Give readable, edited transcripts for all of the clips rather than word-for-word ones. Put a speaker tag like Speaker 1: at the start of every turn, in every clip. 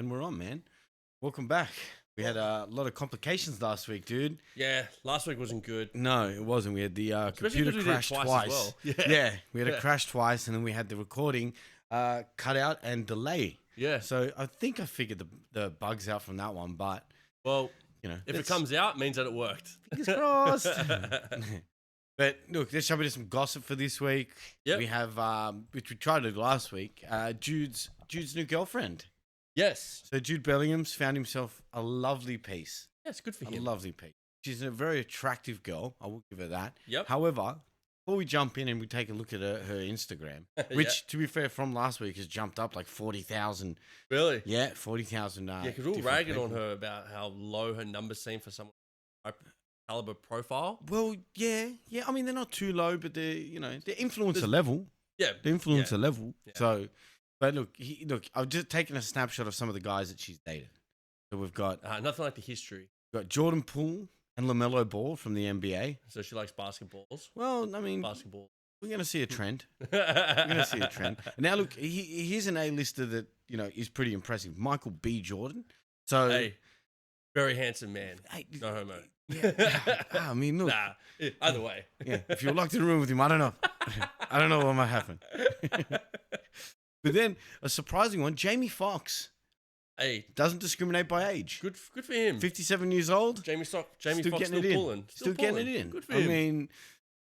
Speaker 1: And we're on, man. Welcome back. We had a lot of complications last week, dude.
Speaker 2: Yeah, last week wasn't good.
Speaker 1: No, it wasn't. We had the computer
Speaker 2: 'cause we did it
Speaker 1: crash
Speaker 2: twice
Speaker 1: twice.
Speaker 2: as well.
Speaker 1: Yeah, we had a crash twice, and then we had the recording cut out and delay.
Speaker 2: Yeah.
Speaker 1: So I think I figured the bugs out from that one, but
Speaker 2: Well,
Speaker 1: you know,
Speaker 2: if it comes out, it means that it worked.
Speaker 1: fingers crossed. But look, let's jump into some gossip for this week.
Speaker 2: Yep.
Speaker 1: We have, which we tried to do last week, Jude's new girlfriend.
Speaker 2: Yes.
Speaker 1: So Jude Bellingham's found himself a lovely piece.
Speaker 2: Yeah, it's good for
Speaker 1: A
Speaker 2: him.
Speaker 1: lovely piece. She's a very attractive girl. I will give her that.
Speaker 2: Yep.
Speaker 1: However, before we jump in and we take a look at her Instagram, which, to be fair, from last week has jumped up like 40,000.
Speaker 2: Really?
Speaker 1: Yeah, 40,000.
Speaker 2: Yeah, because we were ragging on her about how low her numbers seem for someone high caliber profile.
Speaker 1: Well, yeah. I mean, they're not too low, but they're influencer level.
Speaker 2: Yeah.
Speaker 1: The influencer level.
Speaker 2: Yeah.
Speaker 1: So, but look, I've just taken a snapshot of some of the guys that she's dated. So we've got
Speaker 2: Nothing like the history.
Speaker 1: Jordan Poole and LaMelo Ball from the NBA.
Speaker 2: So she likes basketballs.
Speaker 1: Well, I mean,
Speaker 2: Basketball.
Speaker 1: we're going to see a trend. We're going to see a trend. Now, look, here's an A-lister that, is pretty impressive. Michael B. Jordan. So,
Speaker 2: Hey, very handsome man.
Speaker 1: hey,
Speaker 2: No homo.
Speaker 1: yeah, I mean, look.
Speaker 2: Nah, either way.
Speaker 1: Yeah, if you're locked in a room with him, I don't know. I don't know what might happen. But then, a surprising one, Jamie Foxx.
Speaker 2: Hey,
Speaker 1: Doesn't discriminate by age.
Speaker 2: good for him.
Speaker 1: 57 years old.
Speaker 2: Jamie Foxx
Speaker 1: Still
Speaker 2: still
Speaker 1: getting it in.
Speaker 2: pulling.
Speaker 1: Still getting it in.
Speaker 2: Good for
Speaker 1: I
Speaker 2: him.
Speaker 1: mean,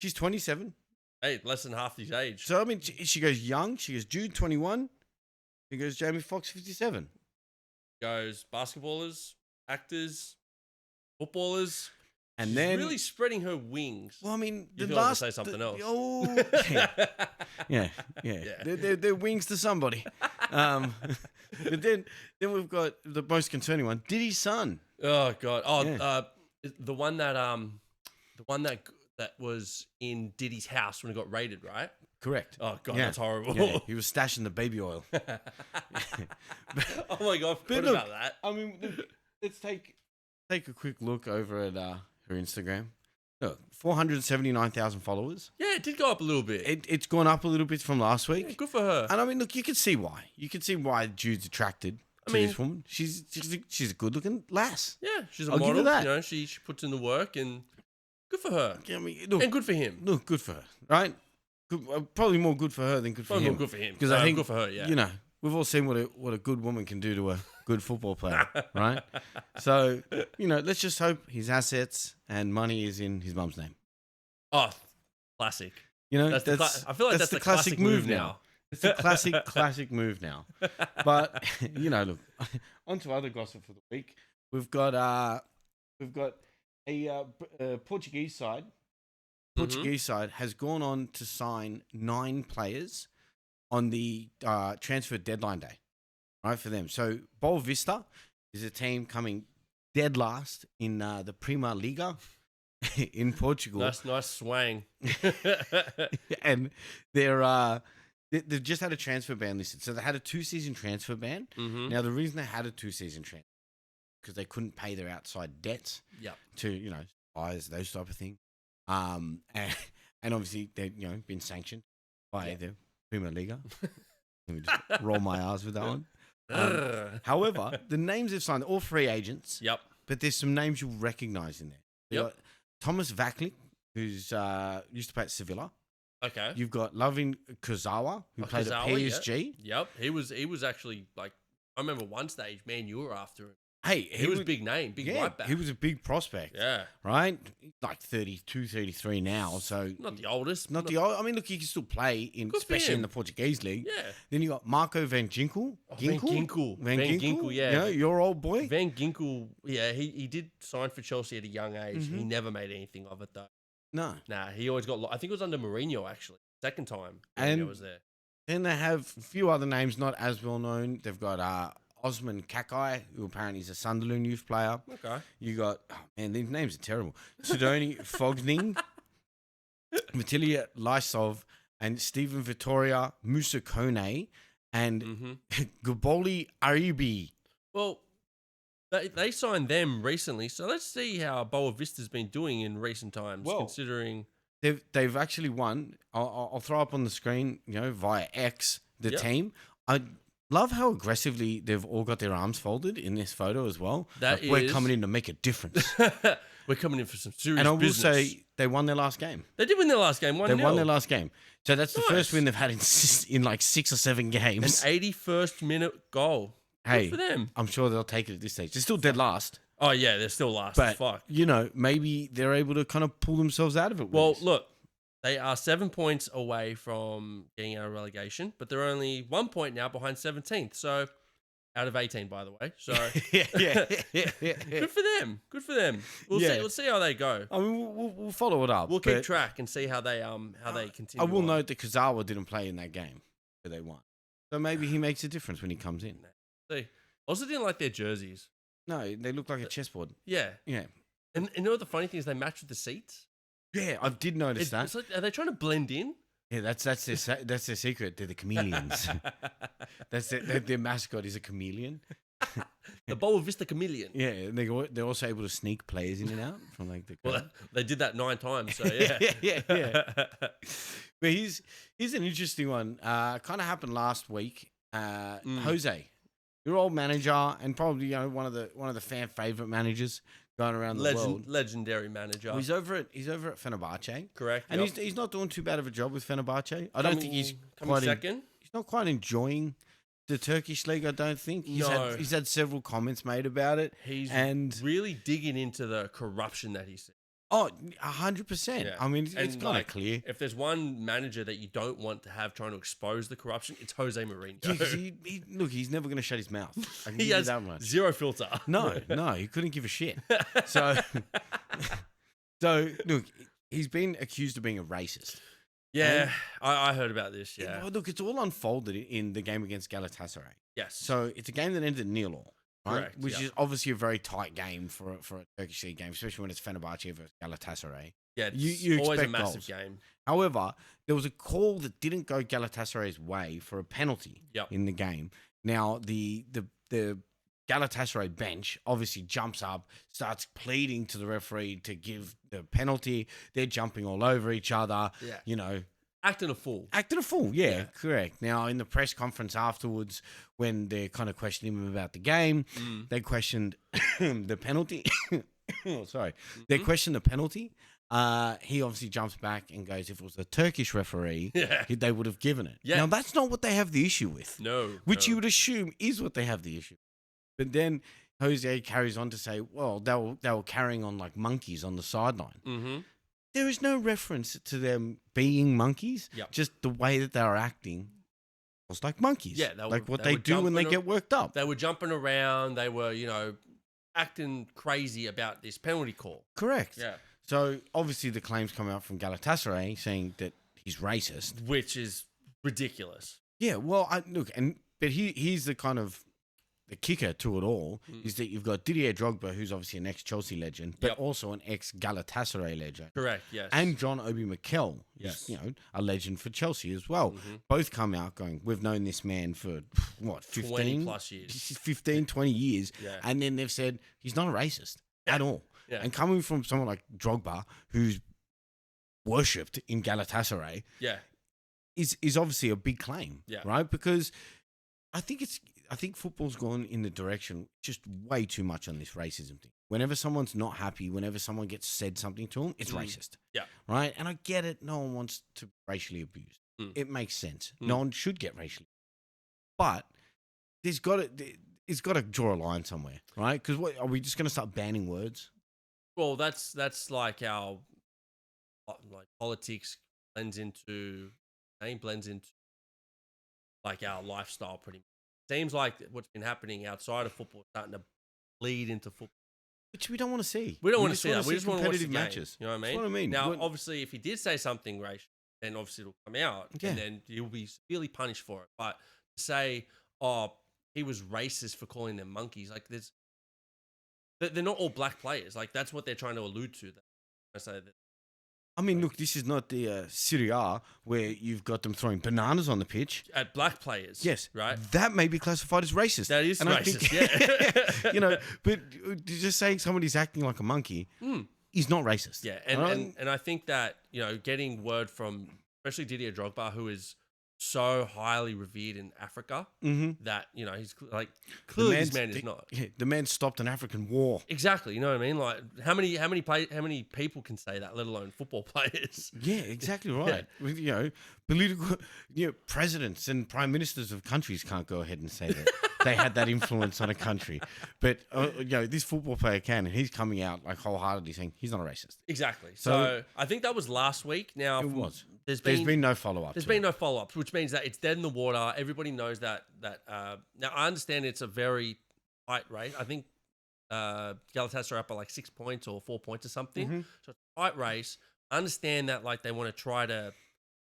Speaker 1: she's 27.
Speaker 2: Hey, less than half his age.
Speaker 1: So, I mean, she goes young. She goes Jude, 21. She goes Jamie Foxx, 57.
Speaker 2: Goes basketballers, actors, footballers.
Speaker 1: And
Speaker 2: She's
Speaker 1: then,
Speaker 2: really spreading her wings.
Speaker 1: well, I mean,
Speaker 2: You
Speaker 1: the
Speaker 2: feel like to
Speaker 1: last.
Speaker 2: say something else.
Speaker 1: Oh, yeah. They're wings to somebody. But then we've got the most concerning one, Diddy's son.
Speaker 2: Oh god. Oh,
Speaker 1: Yeah.
Speaker 2: the one that was in Diddy's house when he got raided, right?
Speaker 1: Correct.
Speaker 2: Oh god,
Speaker 1: Yeah.
Speaker 2: that's horrible.
Speaker 1: Yeah, he was stashing the baby oil.
Speaker 2: Oh my god, I forgot
Speaker 1: look,
Speaker 2: about that.
Speaker 1: I mean, let's take a quick look over at her Instagram. Look, 479,000 followers.
Speaker 2: Yeah, it did go up a little bit.
Speaker 1: It's gone up a little bit from last week.
Speaker 2: Yeah, good for her.
Speaker 1: And I mean, look, you can see why. You can see why Jude's attracted to this woman. She's a good-looking lass.
Speaker 2: Yeah, she's a
Speaker 1: I'll give her
Speaker 2: model.
Speaker 1: that.
Speaker 2: You know, she puts in the work, and good for her.
Speaker 1: I mean, look,
Speaker 2: And good for him.
Speaker 1: look, good for her, right? Good, probably more good for her than good for
Speaker 2: Well,
Speaker 1: him.
Speaker 2: good for him.
Speaker 1: Because I think
Speaker 2: good for her. Yeah.
Speaker 1: you know, we've all seen what a good woman can do to a good football player, right? So, let's just hope his assets and money is in his mum's name.
Speaker 2: Oh, classic.
Speaker 1: That's
Speaker 2: I feel like that's the classic move now.
Speaker 1: It's a classic move now. But look, on to other gossip for the week. We've got a Portuguese side. Portuguese side has gone on to sign 9 players on the transfer deadline day, right, for them. So Boa Vista is a team coming dead last in the Prima Liga in Portugal.
Speaker 2: Nice swang.
Speaker 1: And they've just had a transfer ban listed. So they had a 2-season transfer ban.
Speaker 2: Mm-hmm.
Speaker 1: Now, the reason they had a 2-season transfer because they couldn't pay their outside debts
Speaker 2: Yep.
Speaker 1: to, buyers, those type of things. And obviously they've, been sanctioned by the Prima Liga. Let me just roll my R's with that one. However, the names they've signed, all free agents.
Speaker 2: Yep.
Speaker 1: But there's some names you'll recognize in there. You've got Thomas Vaclik, who's used to play at Sevilla.
Speaker 2: Okay.
Speaker 1: You've got Lovin Kurzawa, who played at PSG.
Speaker 2: Yep. He was actually like, I remember one stage, man, you were after him.
Speaker 1: Hey,
Speaker 2: He was a big name, big right back.
Speaker 1: He was a big prospect.
Speaker 2: Yeah.
Speaker 1: Right? Like 32, 33 now. So
Speaker 2: Not the oldest.
Speaker 1: not the old. I mean, look, he can still play especially in the Portuguese league.
Speaker 2: Yeah.
Speaker 1: Then you got Marco Van Ginkel.
Speaker 2: Van Ginkel, yeah.
Speaker 1: Your old boy.
Speaker 2: Van Ginkel, yeah, he did sign for Chelsea at a young age. He never made anything of it, though.
Speaker 1: No.
Speaker 2: Nah, he always got, I think it was under Mourinho, actually. Second time
Speaker 1: And
Speaker 2: Mourinho was there.
Speaker 1: Then they have a few other names not as well known. They've got Osman Kakai, who apparently is a Sunderland youth player.
Speaker 2: Okay.
Speaker 1: You got, these names are terrible. Sidoni Fogning, Vitalia Lysov, and Stephen Vittoria Musakone, and Gaboli Aribi.
Speaker 2: Well, they signed them recently, so let's see how Boa Vista's been doing in recent times, considering...
Speaker 1: They've actually won. I'll throw up on the screen, via X, the team. Love how aggressively they've all got their arms folded in this photo as well.
Speaker 2: That
Speaker 1: We're coming in to make a difference.
Speaker 2: We're coming in for some serious
Speaker 1: And I will
Speaker 2: business.
Speaker 1: say they won their last game.
Speaker 2: They did win their last game, 1-0.
Speaker 1: They won their last game. So that's the first
Speaker 2: Nice.
Speaker 1: win they've had in like 6 or 7
Speaker 2: An
Speaker 1: games.
Speaker 2: 81st minute goal.
Speaker 1: Hey,
Speaker 2: Good for them.
Speaker 1: I'm sure they'll take it at this stage. They're still dead last.
Speaker 2: Oh, yeah, they're still last.
Speaker 1: But,
Speaker 2: Fuck.
Speaker 1: maybe they're able to kind of pull themselves out of it. with
Speaker 2: Well,
Speaker 1: this.
Speaker 2: look, they are 7 points away from getting out of relegation, but they're only 1 point now behind 17th. So, out of 18, by the way. So,
Speaker 1: yeah.
Speaker 2: good for them. Good for them. We'll
Speaker 1: Yeah.
Speaker 2: see. We'll see how they go.
Speaker 1: I mean, we'll follow it up.
Speaker 2: We'll keep
Speaker 1: but
Speaker 2: track and see how they continue.
Speaker 1: I will
Speaker 2: on.
Speaker 1: note that Kazawa didn't play in that game where they won. So maybe he makes a difference when he comes in.
Speaker 2: See, I also didn't like their jerseys.
Speaker 1: No, they look like a chessboard.
Speaker 2: Yeah,
Speaker 1: Yeah.
Speaker 2: and you know what the funny thing is? They match with the seats.
Speaker 1: Yeah, I did notice that.
Speaker 2: It's like, are they trying to blend in?
Speaker 1: Yeah, that's their secret. They're the chameleons. That's their mascot is a chameleon.
Speaker 2: The Boa Vista Chameleon.
Speaker 1: Yeah, and they're also able to sneak players in and out from like the.
Speaker 2: Well, they did that 9 times. So yeah,
Speaker 1: yeah. But he's an interesting one. Kind of happened last week. Jose, your old manager, and probably one of the fan favorite managers going around the world.
Speaker 2: Legendary manager.
Speaker 1: Well, he's over at Fenerbahce,
Speaker 2: Correct.
Speaker 1: and he's not doing too bad of a job with Fenerbahce. I don't think he's
Speaker 2: coming second.
Speaker 1: He's not quite enjoying the Turkish league. I don't think he's had several comments made about it.
Speaker 2: He's
Speaker 1: and
Speaker 2: really digging into the corruption that he's.
Speaker 1: 100%.
Speaker 2: Yeah.
Speaker 1: I mean, it's
Speaker 2: And,
Speaker 1: kind of clear.
Speaker 2: If there's one manager that you don't want to have trying to expose the corruption, it's Jose Mourinho.
Speaker 1: Yeah, 'cause look, he's never going to shut his mouth. I can
Speaker 2: He
Speaker 1: give you
Speaker 2: has
Speaker 1: that much.
Speaker 2: zero filter.
Speaker 1: No, he couldn't give a shit. So look, he's been accused of being a racist.
Speaker 2: Yeah, I heard about this. Yeah.
Speaker 1: Well, look, it's all unfolded in the game against Galatasaray.
Speaker 2: Yes.
Speaker 1: So it's a game that ended 0-0. Right?
Speaker 2: Correct,
Speaker 1: Which
Speaker 2: yeah.
Speaker 1: is obviously a very tight game for a Turkish league game, especially when it's Fenerbahce versus Galatasaray.
Speaker 2: Yeah, it's
Speaker 1: you
Speaker 2: always a
Speaker 1: expect
Speaker 2: massive
Speaker 1: goals.
Speaker 2: game.
Speaker 1: However, there was a call that didn't go Galatasaray's way for a penalty in the game. Now, the Galatasaray bench obviously jumps up, starts pleading to the referee to give the penalty. They're jumping all over each other.
Speaker 2: Yeah. Acting a fool.
Speaker 1: Yeah, correct. Now, in the press conference afterwards, when they're kind of questioning him about the game, they questioned the penalty. Sorry. They questioned the penalty. He obviously jumps back and goes, if it was a Turkish referee, they would have given it.
Speaker 2: Yeah.
Speaker 1: Now, that's not what they have the issue with.
Speaker 2: No.
Speaker 1: Which you would assume is what they have the issue. But then Jose carries on to say, well, they were carrying on like monkeys on the sideline.
Speaker 2: Mm-hmm.
Speaker 1: There is no reference to them being monkeys.
Speaker 2: Yep.
Speaker 1: Just the way that they were acting was like monkeys.
Speaker 2: Yeah,
Speaker 1: like what they do when they get worked up.
Speaker 2: They were jumping around. They were, acting crazy about this penalty call.
Speaker 1: Correct.
Speaker 2: Yeah.
Speaker 1: So obviously the claims come out from Galatasaray saying that he's racist,
Speaker 2: Which is ridiculous.
Speaker 1: Yeah. Well, but he's the kind of the kicker to it all is that you've got Didier Drogba, who's obviously an ex-Chelsea legend, but also an ex-Galatasaray legend.
Speaker 2: Correct, yes.
Speaker 1: And John Obi Mikel,
Speaker 2: Yes.
Speaker 1: who's, a legend for Chelsea as well. Both come out going, we've known this man for, 15?
Speaker 2: 20 plus years.
Speaker 1: 15, 20 years.
Speaker 2: Yeah.
Speaker 1: And then they've said, he's not a racist at all.
Speaker 2: Yeah.
Speaker 1: And coming from someone like Drogba, who's worshipped in Galatasaray, is obviously a big claim, right? Because I think football's gone in the direction just way too much on this racism thing. Whenever someone's not happy, whenever someone gets said something to them, it's racist.
Speaker 2: Yeah.
Speaker 1: Right? And I get it. No one wants to be racially abused. It makes sense. No one should get racially abused. But it's got to draw a line somewhere, right? Because are we just going to start banning words?
Speaker 2: Well, that's like our politics blends into like our lifestyle pretty much. Seems like what's been happening outside of football is starting to bleed into football.
Speaker 1: Which we don't want to see.
Speaker 2: We don't want to see that. We just want to watch the
Speaker 1: competitive
Speaker 2: game.
Speaker 1: matches.
Speaker 2: You know what I mean?
Speaker 1: That's what I mean.
Speaker 2: Now, obviously, if he did say something racial, then obviously it'll come out, and then he'll be severely punished for it. But to say, "Oh, he was racist for calling them monkeys," like they're not all black players. Like that's what they're trying to allude to. I say that.
Speaker 1: I mean, look, this is not the Serie A where you've got them throwing bananas on the pitch.
Speaker 2: At black players.
Speaker 1: Yes.
Speaker 2: Right?
Speaker 1: That may be classified as racist.
Speaker 2: That is
Speaker 1: and
Speaker 2: racist,
Speaker 1: I think, but just saying somebody's acting like a monkey is not racist.
Speaker 2: Yeah, and I think that, getting word from, especially Didier Drogba, who is so highly revered in Africa that he's like clearly this man is not.
Speaker 1: Yeah, the man stopped an African war.
Speaker 2: Exactly, you know what I mean? Like how many people can say that, let alone football players?
Speaker 1: Yeah, exactly right. Yeah. Political, presidents and prime ministers of countries can't go ahead and say that they had that influence on a country, but this football player can, and he's coming out like wholeheartedly saying he's not a racist.
Speaker 2: Exactly. So I think that was last week. Now
Speaker 1: it was.
Speaker 2: There's
Speaker 1: been no follow up.
Speaker 2: There's been no follow up, which means that it's dead in the water. Everybody knows that. Now I understand it's a very tight race. I think Galatasaray are up by like 6 points or 4 points or something. So it's a tight race. I understand that like they want to try to.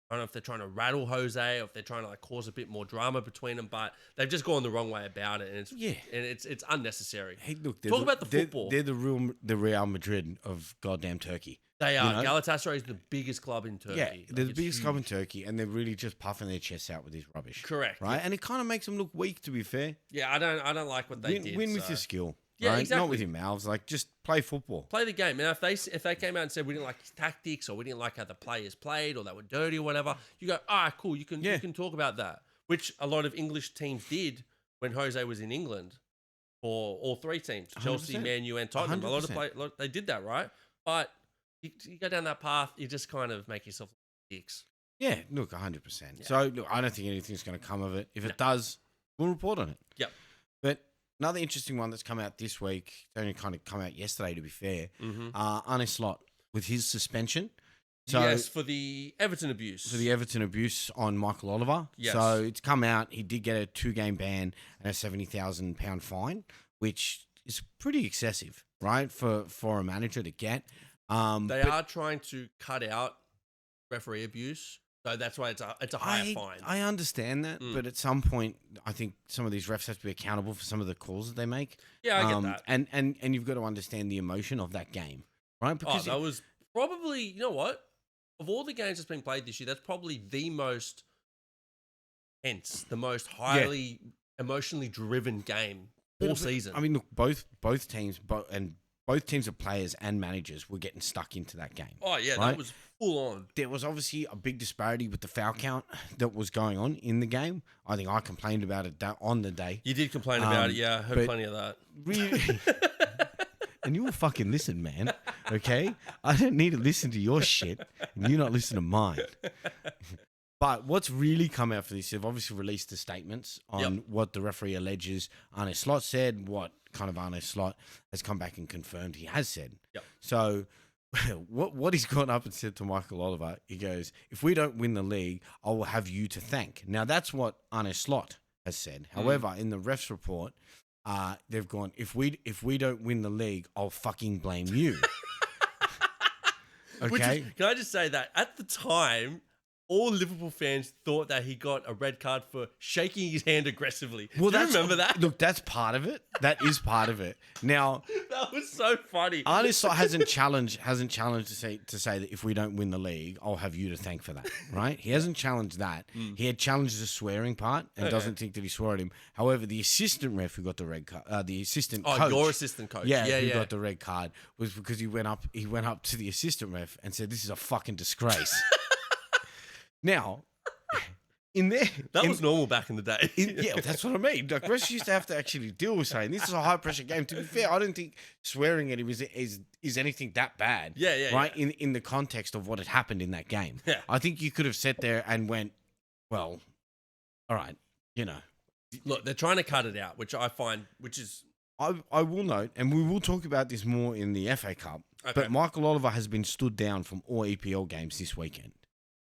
Speaker 2: I don't know if they're trying to rattle Jose or if they're trying to like cause a bit more drama between them, but they've just gone the wrong way about it, and it's unnecessary.
Speaker 1: Hey, look,
Speaker 2: talk about the football.
Speaker 1: They're the Real Madrid of goddamn Turkey.
Speaker 2: They are. Galatasaray is the biggest club in Turkey.
Speaker 1: Yeah, they're the biggest club in Turkey, and they're really just puffing their chests out with this rubbish.
Speaker 2: Correct.
Speaker 1: Right, and it kind of makes them look weak. To be fair.
Speaker 2: Yeah, I don't like what they did.
Speaker 1: Win with your skill.
Speaker 2: Yeah,
Speaker 1: right?
Speaker 2: exactly.
Speaker 1: Not with your mouths. Like, just play football.
Speaker 2: Play the game. And if they came out and said we didn't like his tactics or we didn't like how the players played or they were dirty or whatever, you go, cool. You can talk about that. Which a lot of English teams did when Jose was in England for all three teams, Chelsea, 100%. Man U, and Tottenham. 100%. A lot of they did that, right? But you go down that path, you just kind of make yourself dicks.
Speaker 1: Yeah, look, 100%. Yeah. So, look, I don't think anything's going to come of it. If it does, we'll report on it.
Speaker 2: Yep.
Speaker 1: But another interesting one that's come out this week, it only kind of come out yesterday, to be fair, Arne Slot with his suspension. So,
Speaker 2: yes, for the Everton abuse.
Speaker 1: For the Everton abuse on Michael Oliver.
Speaker 2: Yes.
Speaker 1: So it's come out. He did get a 2-game ban and a £70,000 fine, which is pretty excessive, right, for a manager to get.
Speaker 2: They are trying to cut out referee abuse. So that's why it's a higher fine.
Speaker 1: I understand that, but at some point, I think some of these refs have to be accountable for some of the calls that they make.
Speaker 2: Yeah, I get that.
Speaker 1: And you've got to understand the emotion of that game, right?
Speaker 2: Because that was probably, you know what? Of all the games that's been played this year, that's probably the most tense, the most highly emotionally driven game all season.
Speaker 1: I mean, look, both teams of players and managers were getting stuck into that game.
Speaker 2: Oh, yeah,
Speaker 1: right?
Speaker 2: That was full on.
Speaker 1: There was obviously a big disparity with the foul count that was going on in the game. I think I complained about it on the day.
Speaker 2: You did complain about it, yeah. I heard plenty of that.
Speaker 1: Really? And you will fucking listen, man, okay? I don't need to listen to your shit, and you not listen to mine. But what's really come out for this, they've obviously released the statements on what the referee alleges Arne Slot said, what kind of Arne Slot has come back and confirmed he has said.
Speaker 2: Yep.
Speaker 1: So what he's gone up and said to Michael Oliver, he goes, if we don't win the league, I will have you to thank. Now, that's what Arne Slot has said. However, in the ref's report, they've gone, if we don't win the league, I'll fucking blame you. Okay?
Speaker 2: Can I just say that at the time, all Liverpool fans thought that he got a red card for shaking his hand aggressively. Well, do you remember that?
Speaker 1: Look, that's part of it. That is part of it. Now,
Speaker 2: that was so funny.
Speaker 1: Arne Slot hasn't challenged to say that if we don't win the league, I'll have you to thank for that. Right? He hasn't challenged that. He had challenged the swearing part and doesn't think that he swore at him. However, the assistant ref who got the red card, the assistant coach,
Speaker 2: your assistant coach,
Speaker 1: who got the red card, was because he went up to the assistant ref and said, "This is a fucking disgrace." Now,
Speaker 2: that was normal back in the day.
Speaker 1: Yeah, that's what I mean. Like, refs used to have to actually deal with saying this is a high pressure game. To be fair, I don't think swearing at him is anything that bad.
Speaker 2: Yeah.
Speaker 1: Right? In the context of what had happened in that game.
Speaker 2: Yeah.
Speaker 1: I think you could have sat there and went, well, all right,
Speaker 2: Look, they're trying to cut it out, which I find,
Speaker 1: I will note, and we will talk about this more in the FA Cup, but Michael Oliver has been stood down from all EPL games this weekend.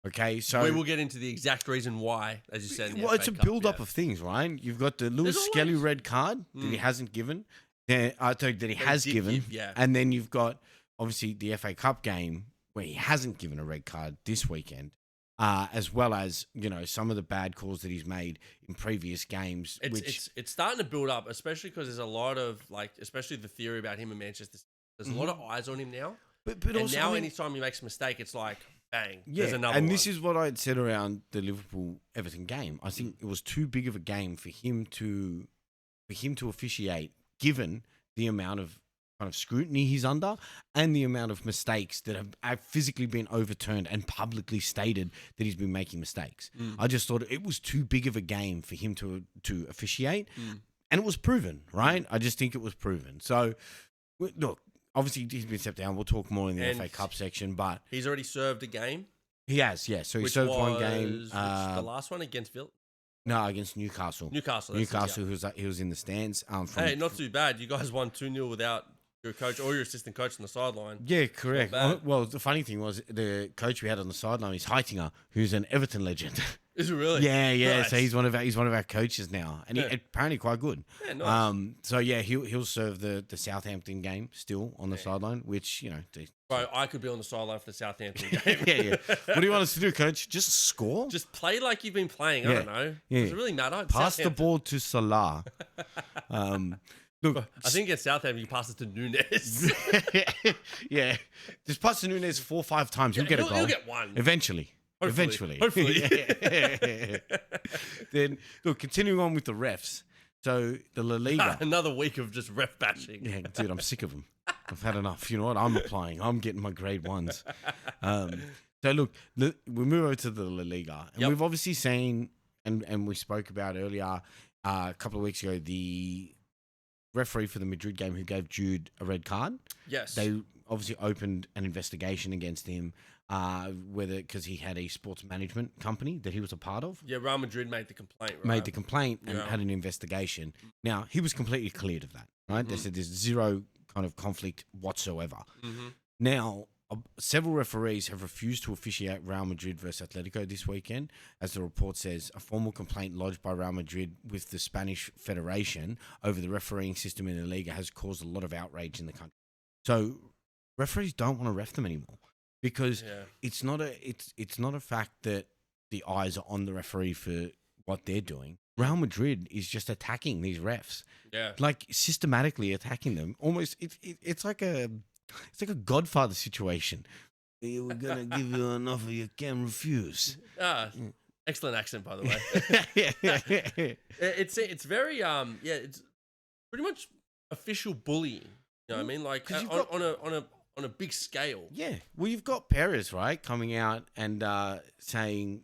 Speaker 1: Okay, so
Speaker 2: we will get into the exact reason why, as you said.
Speaker 1: Well, it's a build-up of things, right? You've got the Lewis Skelly red card that he hasn't given, that he has given, and then you've got obviously the FA Cup game where he hasn't given a red card this weekend, as well as some of the bad calls that he's made in previous games.
Speaker 2: It's starting to build up, especially because there's a lot of especially the theory about him in Manchester. There's a lot of eyes on him now, but also, now anytime he makes a mistake, it's like, bang, there's another one.
Speaker 1: This is what I had said around the Liverpool-Everton game. I think it was too big of a game for him to officiate, given the amount of kind of scrutiny he's under, and the amount of mistakes that have physically been overturned and publicly stated that he's been making mistakes. I just thought it was too big of a game for him to officiate, and it was proven, right? I just think it was proven. So, look, obviously he's been stepped down. We'll talk more in the FA Cup section, but
Speaker 2: he's already served a game.
Speaker 1: He has, yeah. So he served one game.
Speaker 2: The last one against Villa.
Speaker 1: No, against Newcastle. Newcastle, he was in the stands.
Speaker 2: Hey, not too bad. You guys won 2-0 without your coach or your assistant coach on the sideline.
Speaker 1: Yeah, correct. Well, the funny thing was the coach we had on the sideline is Heitinger, who's an Everton legend.
Speaker 2: Is it really?
Speaker 1: Yeah.
Speaker 2: Nice.
Speaker 1: So he's one of our coaches now, and he apparently quite good.
Speaker 2: Yeah, nice.
Speaker 1: So yeah, he'll serve the Southampton game still on the sideline, which
Speaker 2: Bro, I could be on the sideline for the Southampton game.
Speaker 1: yeah. What do you want us to do, coach? Just score?
Speaker 2: Just play like you've been playing. I don't know.
Speaker 1: Yeah.
Speaker 2: Does it really matter?
Speaker 1: Pass the ball to Salah. Look,
Speaker 2: I think at Southampton you pass it to Nunes.
Speaker 1: yeah, just pass to Nunes 4 or 5 times. He'll get a goal.
Speaker 2: He'll get one
Speaker 1: eventually.
Speaker 2: Hopefully.
Speaker 1: Then look, continuing on with the refs. So the LaLiga,
Speaker 2: another week of just ref bashing.
Speaker 1: Yeah, dude, I'm sick of them. I've had enough. You know what? I'm applying. I'm getting my grade 1s. So look, we move over to the LaLiga, and we've obviously seen, and we spoke about earlier a couple of weeks ago, the referee for the Madrid game who gave Jude a red card.
Speaker 2: Yes,
Speaker 1: they obviously opened an investigation against him, because he had a sports management company that he was a part of.
Speaker 2: Yeah, Real Madrid made the complaint. Right?
Speaker 1: Made the complaint and had an investigation. Now he was completely cleared of that. Right? They said there's zero kind of conflict whatsoever. Now, several referees have refused to officiate Real Madrid versus Atletico this weekend. As the report says, a formal complaint lodged by Real Madrid with the Spanish Federation over the refereeing system in the Liga has caused a lot of outrage in the country. So referees don't want to ref them anymore because it's not a fact that the eyes are on the referee for what they're doing. Real Madrid is just attacking these refs.
Speaker 2: Yeah.
Speaker 1: Like systematically attacking them. Almost it's like a Godfather situation. We're gonna give you an offer you can't refuse.
Speaker 2: Excellent accent, by the way. It's very it's pretty much official bullying. You know what I mean? Like on a big scale.
Speaker 1: Yeah. Well, you've got Perez, right, coming out and saying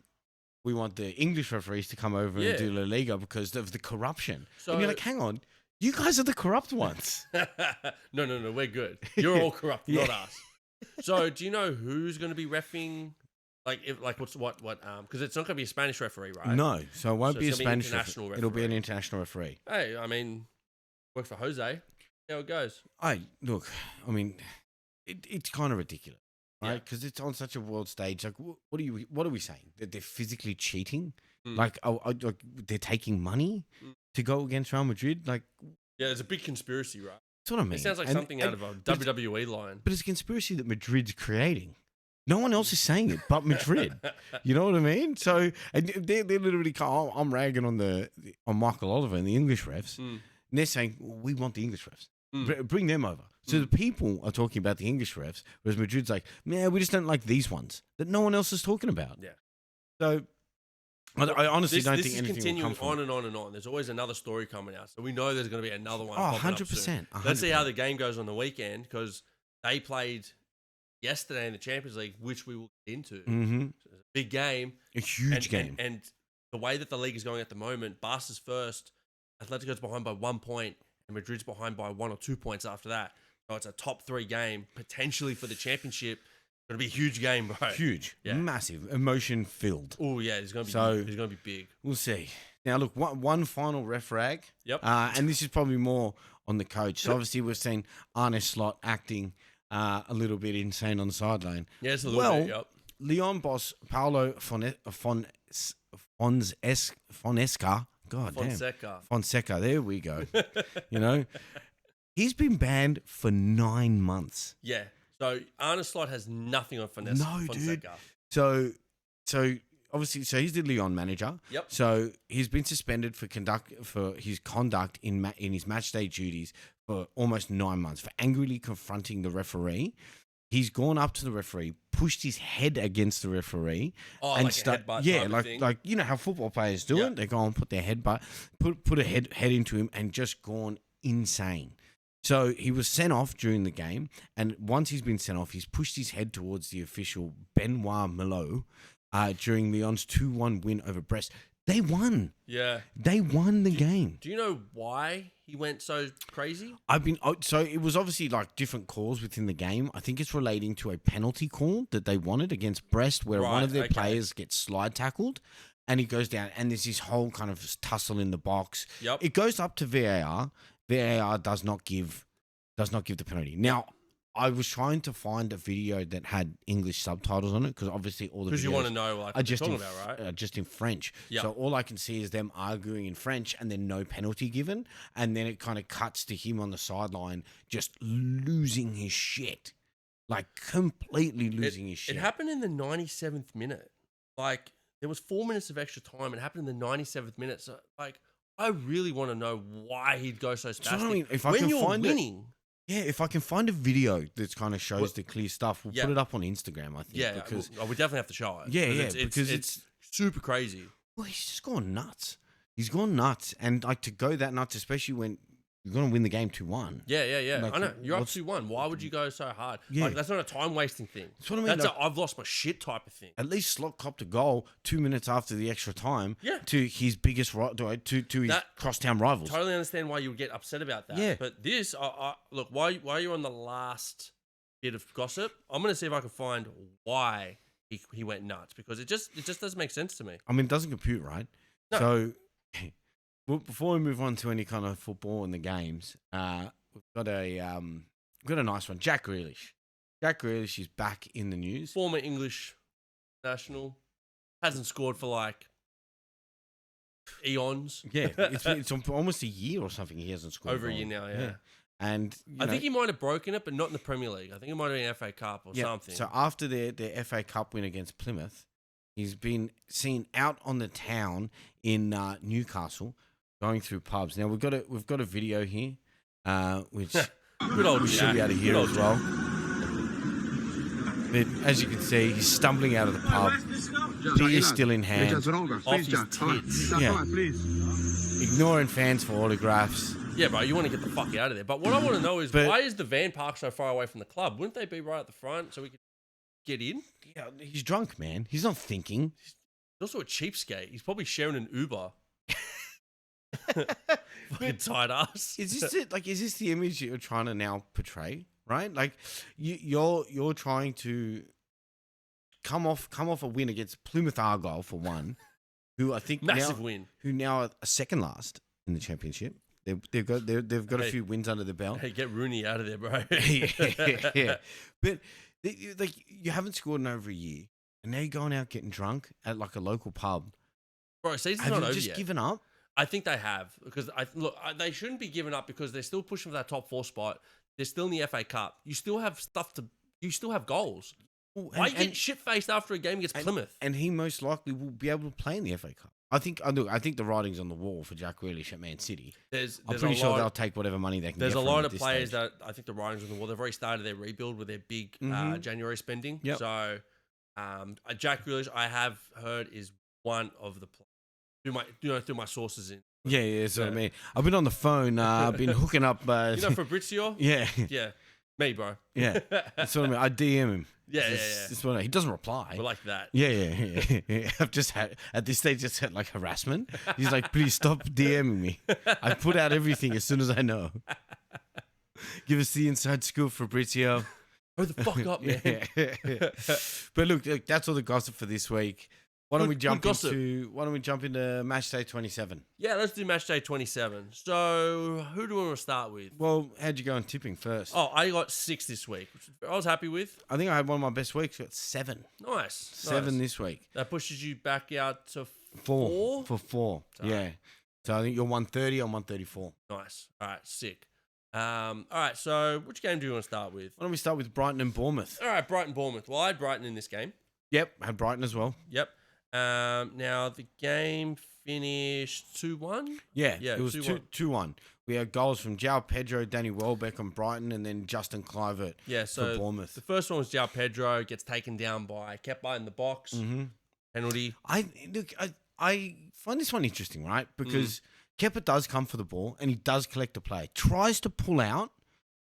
Speaker 1: we want the English referees to come over and do La Liga because of the corruption. So, and you're like, hang on, you guys are the corrupt ones.
Speaker 2: No, we're good. You're all corrupt, not us. So, do you know who's going to be reffing? Because it's not going to be a Spanish referee, right?
Speaker 1: No, so it won't be a Spanish referee. It'll be an international referee.
Speaker 2: Hey, I mean, work for Jose. See how it goes.
Speaker 1: It's kind of ridiculous. Right, because it's on such a world stage. Like, what are we saying? That they're physically cheating? Like, they're taking money to go against Real Madrid? Like,
Speaker 2: yeah, there's a big conspiracy, right?
Speaker 1: That's what I mean.
Speaker 2: It sounds like something out of a WWE line.
Speaker 1: But it's a conspiracy that Madrid's creating. No one else is saying it but Madrid. You know what I mean? So, and they're literally. I'm ragging on Michael Oliver and the English refs, and they're saying we want the English refs. Bring them over. So the people are talking about the English refs, whereas Madrid's like, man, we just don't like these ones that no one else is talking about.
Speaker 2: Yeah.
Speaker 1: So I honestly don't think anything will come from it.
Speaker 2: This is continuing on and on and on. There's always another story coming out. So we know there's going to be another one.
Speaker 1: 100%.
Speaker 2: Let's see how the game goes on the weekend because they played yesterday in the Champions League, which we will get into.
Speaker 1: Mm-hmm.
Speaker 2: So it's a big game.
Speaker 1: A huge game.
Speaker 2: And the way that the league is going at the moment, Barca's first, Atletico's behind by 1 point, and Madrid's behind by 1 or 2 points after that. So it's a top 3 game, potentially for the championship. It's going to be a huge game, bro.
Speaker 1: Huge. Yeah. Massive. Emotion-filled.
Speaker 2: Oh, yeah. It's going to be big.
Speaker 1: We'll see. Now, look, one final ref rag.
Speaker 2: Yep.
Speaker 1: And this is probably more on the coach. So, obviously, we've seen Arne Slot acting a little bit insane on the sideline.
Speaker 2: Yeah, it's a little bit, yep.
Speaker 1: Lyon boss Paulo Fonseca. God damn. Fonseca. There we go. You know? He's been banned for 9 months.
Speaker 2: Yeah. So Arne Slot has nothing on Fonseca.
Speaker 1: No, dude. So obviously, he's the Lyon manager.
Speaker 2: Yep.
Speaker 1: So he's been suspended for his conduct in his matchday duties for almost 9 months for angrily confronting the referee. He's gone up to the referee, pushed his head against the referee,
Speaker 2: and like a headbutt
Speaker 1: like you know how football players do it. They go and put their head into him and just gone insane. So he was sent off during the game, and once he's been sent off, he's pushed his head towards the official Benoit Malo during Lyon's 2-1 win over Brest. They won.
Speaker 2: Yeah.
Speaker 1: They won the game.
Speaker 2: Do you know why he went so crazy?
Speaker 1: So it was obviously like different calls within the game. I think it's relating to a penalty call that they wanted against Brest where one of their players gets slide tackled and he goes down and there's this whole kind of tussle in the box.
Speaker 2: Yep.
Speaker 1: It goes up to VAR. VAR does not give the penalty. Now, I was trying to find a video that had English subtitles on it because obviously all the videos
Speaker 2: you want to know like what
Speaker 1: just
Speaker 2: you're talking about, right?
Speaker 1: Just in French.
Speaker 2: Yep.
Speaker 1: So all I can see is them arguing in French and then no penalty given. And then it kind of cuts to him on the sideline just losing his shit. Like completely losing his shit.
Speaker 2: It happened in the 97th minute. Like there was 4 minutes of extra time. It happened in the 97th minute. So like I really want to know why he'd go so spastic.
Speaker 1: So, I mean, if
Speaker 2: when you're winning.
Speaker 1: Yeah, if I can find a video that kind of shows the clear stuff, we'll put it up on Instagram, I think.
Speaker 2: Yeah,
Speaker 1: because
Speaker 2: we definitely have to show it.
Speaker 1: Yeah,
Speaker 2: because it's super crazy.
Speaker 1: Well, he's just gone nuts. He's gone nuts. And like to go that nuts, especially when you're going to win the game 2-1.
Speaker 2: Yeah.
Speaker 1: Like,
Speaker 2: I know. You're up 2-1. Why would you go so hard?
Speaker 1: Yeah.
Speaker 2: Like, that's not a time-wasting thing.
Speaker 1: That's what I mean.
Speaker 2: That's a I've lost my shit type of thing.
Speaker 1: At least Slot copped a goal 2 minutes after the extra time to his biggest to his crosstown rivals.
Speaker 2: Totally understand why you would get upset about that.
Speaker 1: Yeah.
Speaker 2: But this, look, while you're on the last bit of gossip, I'm going to see if I can find why he went nuts because it just doesn't make sense to me.
Speaker 1: I mean, it doesn't compute, right?
Speaker 2: No.
Speaker 1: So, well, before we move on to any kind of football in the games, we've got a nice one. Jack Grealish. Jack Grealish is back in the news.
Speaker 2: Former English national. Hasn't scored for like eons.
Speaker 1: Yeah, it's almost a year or something he hasn't scored.
Speaker 2: Over a year now, yeah.
Speaker 1: And
Speaker 2: I think he might have broken it, but not in the Premier League. I think it might have been FA Cup or something.
Speaker 1: So after their FA Cup win against Plymouth, he's been seen out on the town in Newcastle, going through pubs. Now we've got a video here, which
Speaker 2: good old
Speaker 1: we should be able to hear as well. But as you can see, he's stumbling out of the pub. Beer still in hand.
Speaker 2: Off his tits.
Speaker 1: Yeah. Ignoring fans for autographs.
Speaker 2: Yeah, bro, you want to get the fuck out of there. But what I want to know is why is the van park so far away from the club? Wouldn't they be right at the front so we could get in?
Speaker 1: Yeah, he's drunk, man. He's not thinking.
Speaker 2: He's also a cheapskate. He's probably sharing an Uber. Fucking tight ass.
Speaker 1: Is this the image you're trying to now portray? Right? Like you're trying to come off a win against Plymouth Argyle for one, who I think
Speaker 2: massive win.
Speaker 1: Who now are second last in the championship. They've got a few wins under the belt.
Speaker 2: Hey, get Rooney out of there, bro.
Speaker 1: yeah. But you haven't scored in over a year, and now you're going out getting drunk at like a local pub.
Speaker 2: Bro, season's
Speaker 1: have
Speaker 2: not
Speaker 1: you
Speaker 2: over
Speaker 1: just
Speaker 2: yet.
Speaker 1: given up?
Speaker 2: I think they have because they shouldn't be giving up because they're still pushing for that top 4 spot. They're still in the FA Cup. You still have you still have goals. Why you get shit faced after a game against Plymouth?
Speaker 1: And he most likely will be able to play in the FA Cup. I think the writing's on the wall for Jack Grealish at Man City.
Speaker 2: I'm
Speaker 1: pretty sure they'll take whatever money they can.
Speaker 2: There's
Speaker 1: get
Speaker 2: a
Speaker 1: from
Speaker 2: lot
Speaker 1: him
Speaker 2: of
Speaker 1: at
Speaker 2: players
Speaker 1: stage.
Speaker 2: that I think the writing's on the wall. They've already started their rebuild with their big January spending.
Speaker 1: Yep.
Speaker 2: So Jack Grealish, I have heard, is one of the players. Through my sources in.
Speaker 1: Yeah, that's what I mean. I've been on the phone. I've been hooking up.
Speaker 2: Fabrizio?
Speaker 1: Yeah.
Speaker 2: Yeah. Me, bro.
Speaker 1: Yeah. That's what I mean. I DM him.
Speaker 2: Yeah.
Speaker 1: He doesn't reply.
Speaker 2: We're like that.
Speaker 1: Yeah. I've just had, at this stage, just had like harassment. He's like, please stop DMing me. I put out everything as soon as I know. Give us the inside scoop, Fabrizio.
Speaker 2: Hurry the fuck up, man.
Speaker 1: Yeah. But look, that's all the gossip for this week. Why don't we jump into Matchday 27?
Speaker 2: Yeah, let's do Matchday 27. So, who do we want to start with?
Speaker 1: Well, how'd you go on tipping first?
Speaker 2: Oh, I got 6 this week, which I was happy with.
Speaker 1: I think I had one of my best weeks. I got 7.
Speaker 2: Nice.
Speaker 1: 7 this week.
Speaker 2: That pushes you back out to
Speaker 1: 4. For 4. So, yeah. So I think you're 130 on 134.
Speaker 2: Nice. All right, sick. All right, so which game do you want to start with?
Speaker 1: Why don't we start with Brighton and Bournemouth?
Speaker 2: All right, Brighton-Bournemouth. Well, I had Brighton in this game.
Speaker 1: Yep, had Brighton as well.
Speaker 2: Yep. Now, the game finished 2-1?
Speaker 1: Yeah, it was 2-1. We had goals from João Pedro, Danny Welbeck on Brighton, and then Justin Kluivert for Bournemouth. The
Speaker 2: first one was João Pedro, gets taken down by Kepa in the box.
Speaker 1: Mm-hmm.
Speaker 2: Penalty.
Speaker 1: I find this one interesting, right? Because Kepa does come for the ball, and he does collect the play. Tries to pull out,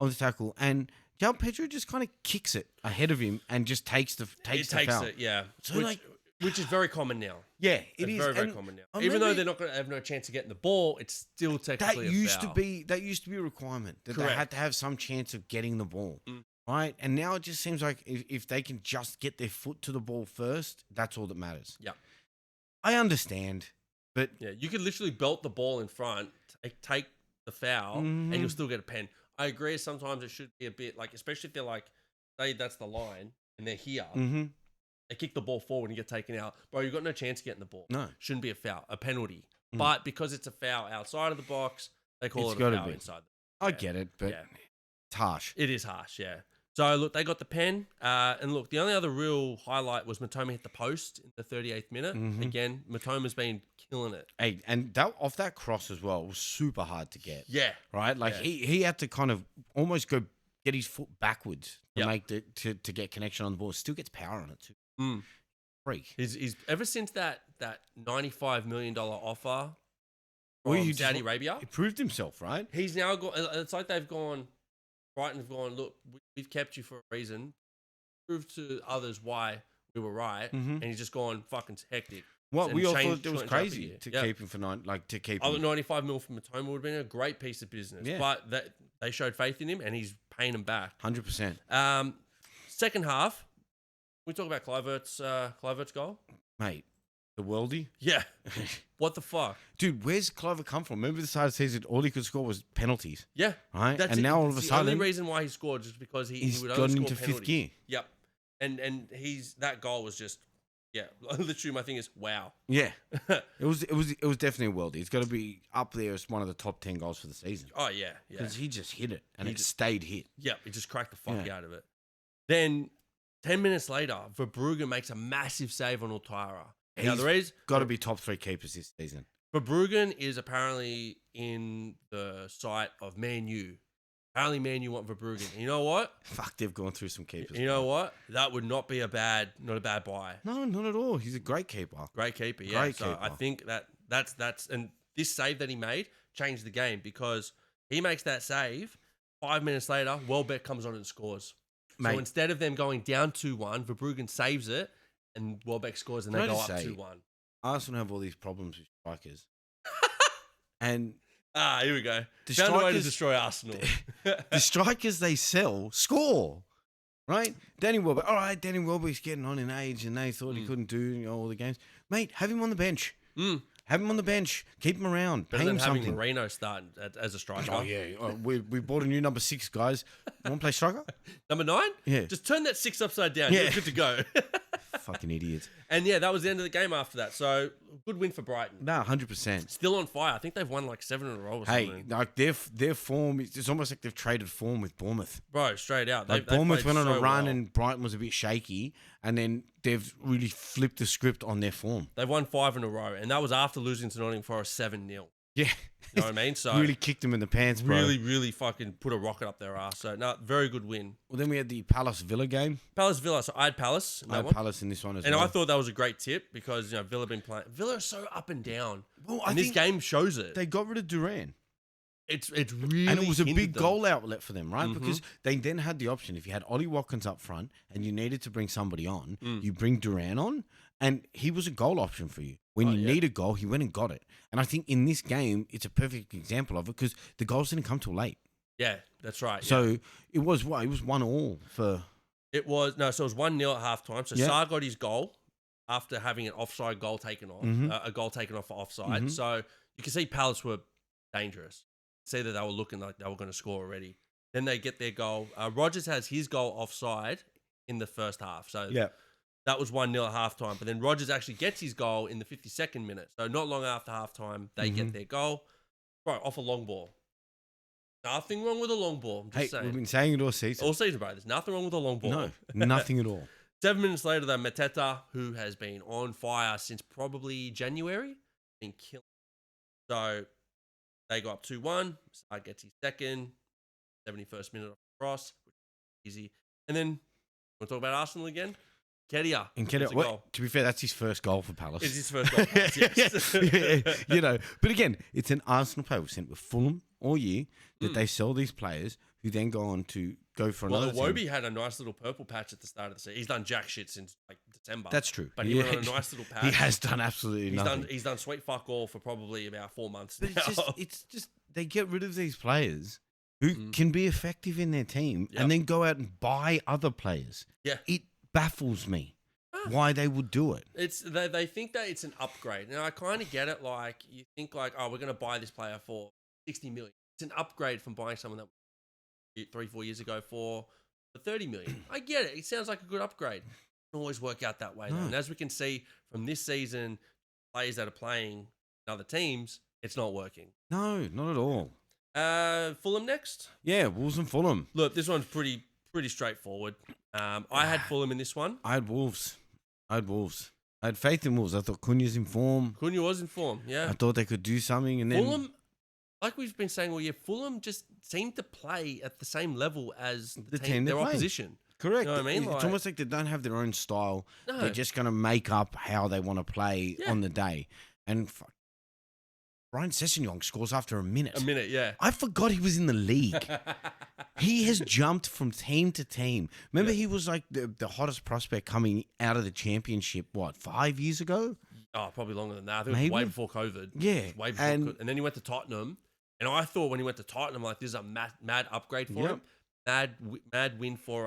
Speaker 1: of the tackle, and João Pedro just kind of kicks it ahead of him and just takes the foul.
Speaker 2: Yeah.
Speaker 1: So
Speaker 2: which is very common now.
Speaker 1: Yeah, it is
Speaker 2: very common now. Even though they're not going to have no chance of getting the ball, it's still technically a foul.
Speaker 1: That used to be a requirement that they had to have some chance of getting the ball, right? And now it just seems like if they can just get their foot to the ball first, that's all that matters.
Speaker 2: Yeah,
Speaker 1: I understand, but
Speaker 2: yeah, you could literally belt the ball in front, take the foul, and you'll still get a pen. I agree. Sometimes it should be a bit like, especially if they're like, say that's the line and they're here. They kick the ball forward and you get taken out. Bro, you've got no chance of getting the ball.
Speaker 1: No.
Speaker 2: Shouldn't be a foul, a penalty. But because it's a foul outside of the box, they call it a foul inside.
Speaker 1: I get it, but it's harsh.
Speaker 2: It is harsh, yeah. So, look, they got the pen. And, look, the only other real highlight was Matoma hit the post in the 38th minute. Again, Matoma's been killing it.
Speaker 1: Hey, and that off that cross as well was super hard to get.
Speaker 2: Yeah.
Speaker 1: Right? Like, he had to kind of almost go get his foot backwards to make to get connection on the ball. Still gets power on it, too. Freak.
Speaker 2: He's ever since that $95 million offer from Saudi Arabia.
Speaker 1: He proved himself, right?
Speaker 2: He's now got. It's like they've gone. Brighton have gone. Look, we've kept you for a reason. Prove to others why we were right, and he's just gone fucking hectic.
Speaker 1: What we all thought it was crazy to keep him for to keep him.
Speaker 2: 95 mil from Matoma would have been a great piece of business. Yeah. But they showed faith in him, and he's paying him back
Speaker 1: 100%.
Speaker 2: Second half. We talk about Kluivert's goal,
Speaker 1: mate. The worldie,
Speaker 2: yeah. What the fuck,
Speaker 1: dude? Where's Kluivert come from? Remember the start of the season, all he could score was penalties.
Speaker 2: Yeah,
Speaker 1: right. And now all of a sudden,
Speaker 2: the only reason why he scored is because he would
Speaker 1: gotten
Speaker 2: only
Speaker 1: into
Speaker 2: score
Speaker 1: fifth gear.
Speaker 2: Yep, and that goal was just literally my thing is wow.
Speaker 1: Yeah, it was definitely a worldie. It's got to be up there as one of the top 10 goals for the season.
Speaker 2: Oh yeah,
Speaker 1: because he just hit it and it stayed hit.
Speaker 2: Yeah, he just cracked the fuck out of it. Then 10 minutes later, Verbruggen makes a massive save on Altara. Now,
Speaker 1: He's got to be top 3 keepers this season.
Speaker 2: Verbruggen is apparently in the sight of Man U. Apparently, Man U want Verbruggen. And you know what?
Speaker 1: Fuck, they've gone through some keepers.
Speaker 2: You know what? That would not be not a bad buy.
Speaker 1: No, not at all. He's a great keeper.
Speaker 2: Great keeper, yeah. Great keeper. I think that's and this save that he made changed the game because he makes that save. 5 minutes later, Welbeck comes on and scores. Mate. So instead of them going down 2-1, Verbruggen saves it, and Welbeck scores, and they go up 2-1.
Speaker 1: Arsenal have all these problems with strikers. And
Speaker 2: here we go. Found a way to destroy Arsenal.
Speaker 1: The strikers they sell score, right? Danny Welbeck. All right, Danny Welbeck's getting on in age, and they thought he couldn't do all the games. Mate, have him on the bench. Have him on the bench. Keep him around. Pay him something.
Speaker 2: Having Moreno start as a striker.
Speaker 1: Oh, yeah. We bought a new number 6, guys. You want to play striker?
Speaker 2: Number 9?
Speaker 1: Yeah.
Speaker 2: Just turn that 6 upside down. Yeah. You're good to go.
Speaker 1: Fucking idiots.
Speaker 2: And yeah, that was the end of the game after that. So, good win for Brighton.
Speaker 1: No, 100%.
Speaker 2: Still on fire. I think they've won like 7 in a row or something.
Speaker 1: Hey, like their form, it's almost like they've traded form with Bournemouth.
Speaker 2: Bro, straight out.
Speaker 1: Like Bournemouth went on a run and Brighton was a bit shaky, and then they've really flipped the script on their form.
Speaker 2: They've won 5 in a row, and that was after losing to Nottingham Forest 7-0.
Speaker 1: Yeah.
Speaker 2: You know what I mean? So
Speaker 1: really kicked them in the pants, bro.
Speaker 2: Really, really fucking put a rocket up their ass. So, no, very good win.
Speaker 1: Well, then we had the Palace-Villa game.
Speaker 2: Palace-Villa. So, I had Palace.
Speaker 1: I had Palace in this one as well.
Speaker 2: And I thought that was a great tip because, Villa have been playing. Villa are so up and down.
Speaker 1: Well,
Speaker 2: and this game shows it.
Speaker 1: They got rid of Duran.
Speaker 2: It's really
Speaker 1: and it was a big goal outlet for them, right? Because they then had the option. If you had Ollie Watkins up front and you needed to bring somebody on, you bring Duran on, and he was a goal option for you. When you need a goal, he went and got it. And I think in this game, it's a perfect example of it because the goals didn't come till late.
Speaker 2: Yeah, that's right.
Speaker 1: So it was what? It was 1-1 for...
Speaker 2: So it was 1-0 at half-time. So Sarr got his goal after having an offside goal taken off, a goal taken off for offside. So you can see Palace were dangerous. See that they were looking like they were going to score already. Then they get their goal. Rodgers has his goal offside in the first half. So that was 1-0 at halftime. But then Rodgers actually gets his goal in the 52nd minute. So not long after halftime, they get their goal. Right, off a long ball. Nothing wrong with a long ball. I'm just saying. We've
Speaker 1: been saying it all season.
Speaker 2: All season, bro. There's nothing wrong with a long ball.
Speaker 1: No, nothing at all.
Speaker 2: 7 minutes later, though, Mateta, who has been on fire since probably January, been killing. So they go up 2-1. Sarr gets his second. 71st minute off the cross. Easy. And then, want to talk about Arsenal again?
Speaker 1: Nketiah, to be fair, that's his first goal for Palace.
Speaker 2: It's his first goal for Palace, yes.
Speaker 1: But again, it's an Arsenal player. We've seen it with Fulham. that they sell these players who then go on to go for another team.
Speaker 2: Iwobi had a nice little purple patch at the start of the season. He's done jack shit since like December.
Speaker 1: That's true.
Speaker 2: But he went on a nice little patch.
Speaker 1: He has done absolutely nothing.
Speaker 2: He's done sweet fuck all for probably about 4 months
Speaker 1: But
Speaker 2: now.
Speaker 1: it's just they get rid of these players who can be effective in their team and then go out and buy other players.
Speaker 2: Yeah.
Speaker 1: It baffles me why they would do it.
Speaker 2: It's they think that it's an upgrade. Now I kind of get it. Like you think like, oh, we're going to buy this player for 60 million. It's an upgrade from buying someone that 3-4 years ago for 30 million. I get it. It sounds like a good upgrade. It doesn't always work out that way. Though. And as we can see from this season, players that are playing in other teams, it's not working.
Speaker 1: No, not at all.
Speaker 2: Fulham next.
Speaker 1: Yeah, Wolves and Fulham.
Speaker 2: Look, this one's pretty straightforward. I had Fulham in this one.
Speaker 1: I had Wolves. I had faith in Wolves. I thought Cunha's in form.
Speaker 2: Cunha was in form, yeah.
Speaker 1: I thought they could do something. And then
Speaker 2: Fulham, like we've been saying all year, Fulham just seemed to play at the same level as the team their opposition.
Speaker 1: Correct.
Speaker 2: You know what I mean?
Speaker 1: It's
Speaker 2: Like,
Speaker 1: almost like they don't have their own style.
Speaker 2: No.
Speaker 1: They're just going to make up how they want to play on the day. And Brian Sessegnon scores after a minute.
Speaker 2: A minute, yeah.
Speaker 1: I forgot he was in the league. He has jumped from team to team. Remember, he was like the hottest prospect coming out of the championship, 5 years ago?
Speaker 2: Oh, probably longer than that. I think it was way before COVID.
Speaker 1: Yeah.
Speaker 2: Way before and then he went to Tottenham. And I thought when he went to Tottenham, like, this is a mad upgrade for him. Mad win for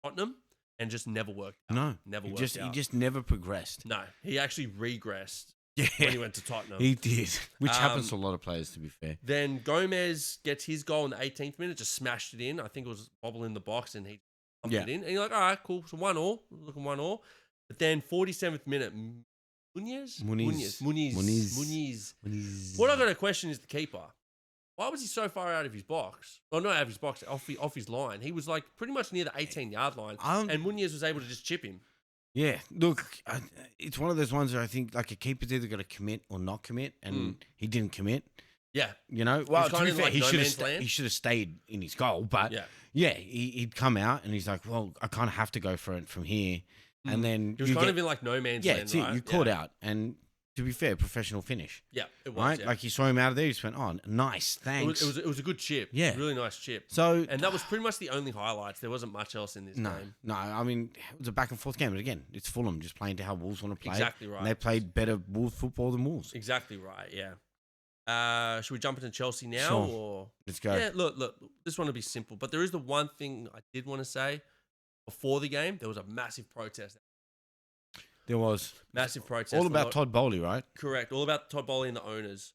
Speaker 2: Tottenham. And just never worked out.
Speaker 1: No.
Speaker 2: Never worked out.
Speaker 1: He just never progressed.
Speaker 2: No. He actually regressed.
Speaker 1: Yeah.
Speaker 2: When he went to Tottenham.
Speaker 1: He did. Which happens to a lot of players, to be fair.
Speaker 2: Then Gomez gets his goal in the 18th minute, just smashed it in. I think it was bobble in the box and he pumped it in. And you're like, all right, cool. So 1-1. Looking 1-1. But then 47th minute, Muniz. What I got to question is the keeper. Why was he so far out of his box? Well, not out of his box, off his line. He was like pretty much near the 18-yard line. And Muniz was able to just chip him.
Speaker 1: Yeah, look, it's one of those ones where I think like a keeper's either got to commit or not commit, and he didn't commit.
Speaker 2: Yeah,
Speaker 1: you know. Well, to be fair,
Speaker 2: like
Speaker 1: he should have stayed in his goal, but he'd come out and he's like, well, I kind of have to go for it from here, and then
Speaker 2: he was kind of in like no man's land.
Speaker 1: Yeah, right? You caught out, and to be fair, professional finish.
Speaker 2: Yeah, it was.
Speaker 1: Right,
Speaker 2: yeah.
Speaker 1: like you saw him out of there, you just went, oh, nice, thanks.
Speaker 2: It was a good chip.
Speaker 1: Yeah,
Speaker 2: really nice chip.
Speaker 1: So,
Speaker 2: and that was pretty much the only highlights. There wasn't much else in this game.
Speaker 1: No, I mean it was a back and forth game, but again, it's Fulham just playing to how Wolves want to play.
Speaker 2: Exactly right.
Speaker 1: And they played better Wolves football than Wolves.
Speaker 2: Exactly right. Yeah. Should we jump into Chelsea now, or
Speaker 1: let's go?
Speaker 2: Yeah. Look. This one will be simple, but there is the one thing I did want to say before the game. There was a massive protest.
Speaker 1: There was
Speaker 2: massive protest.
Speaker 1: All about Todd Bowley, right?
Speaker 2: Correct. All about Todd Bowley and the owners.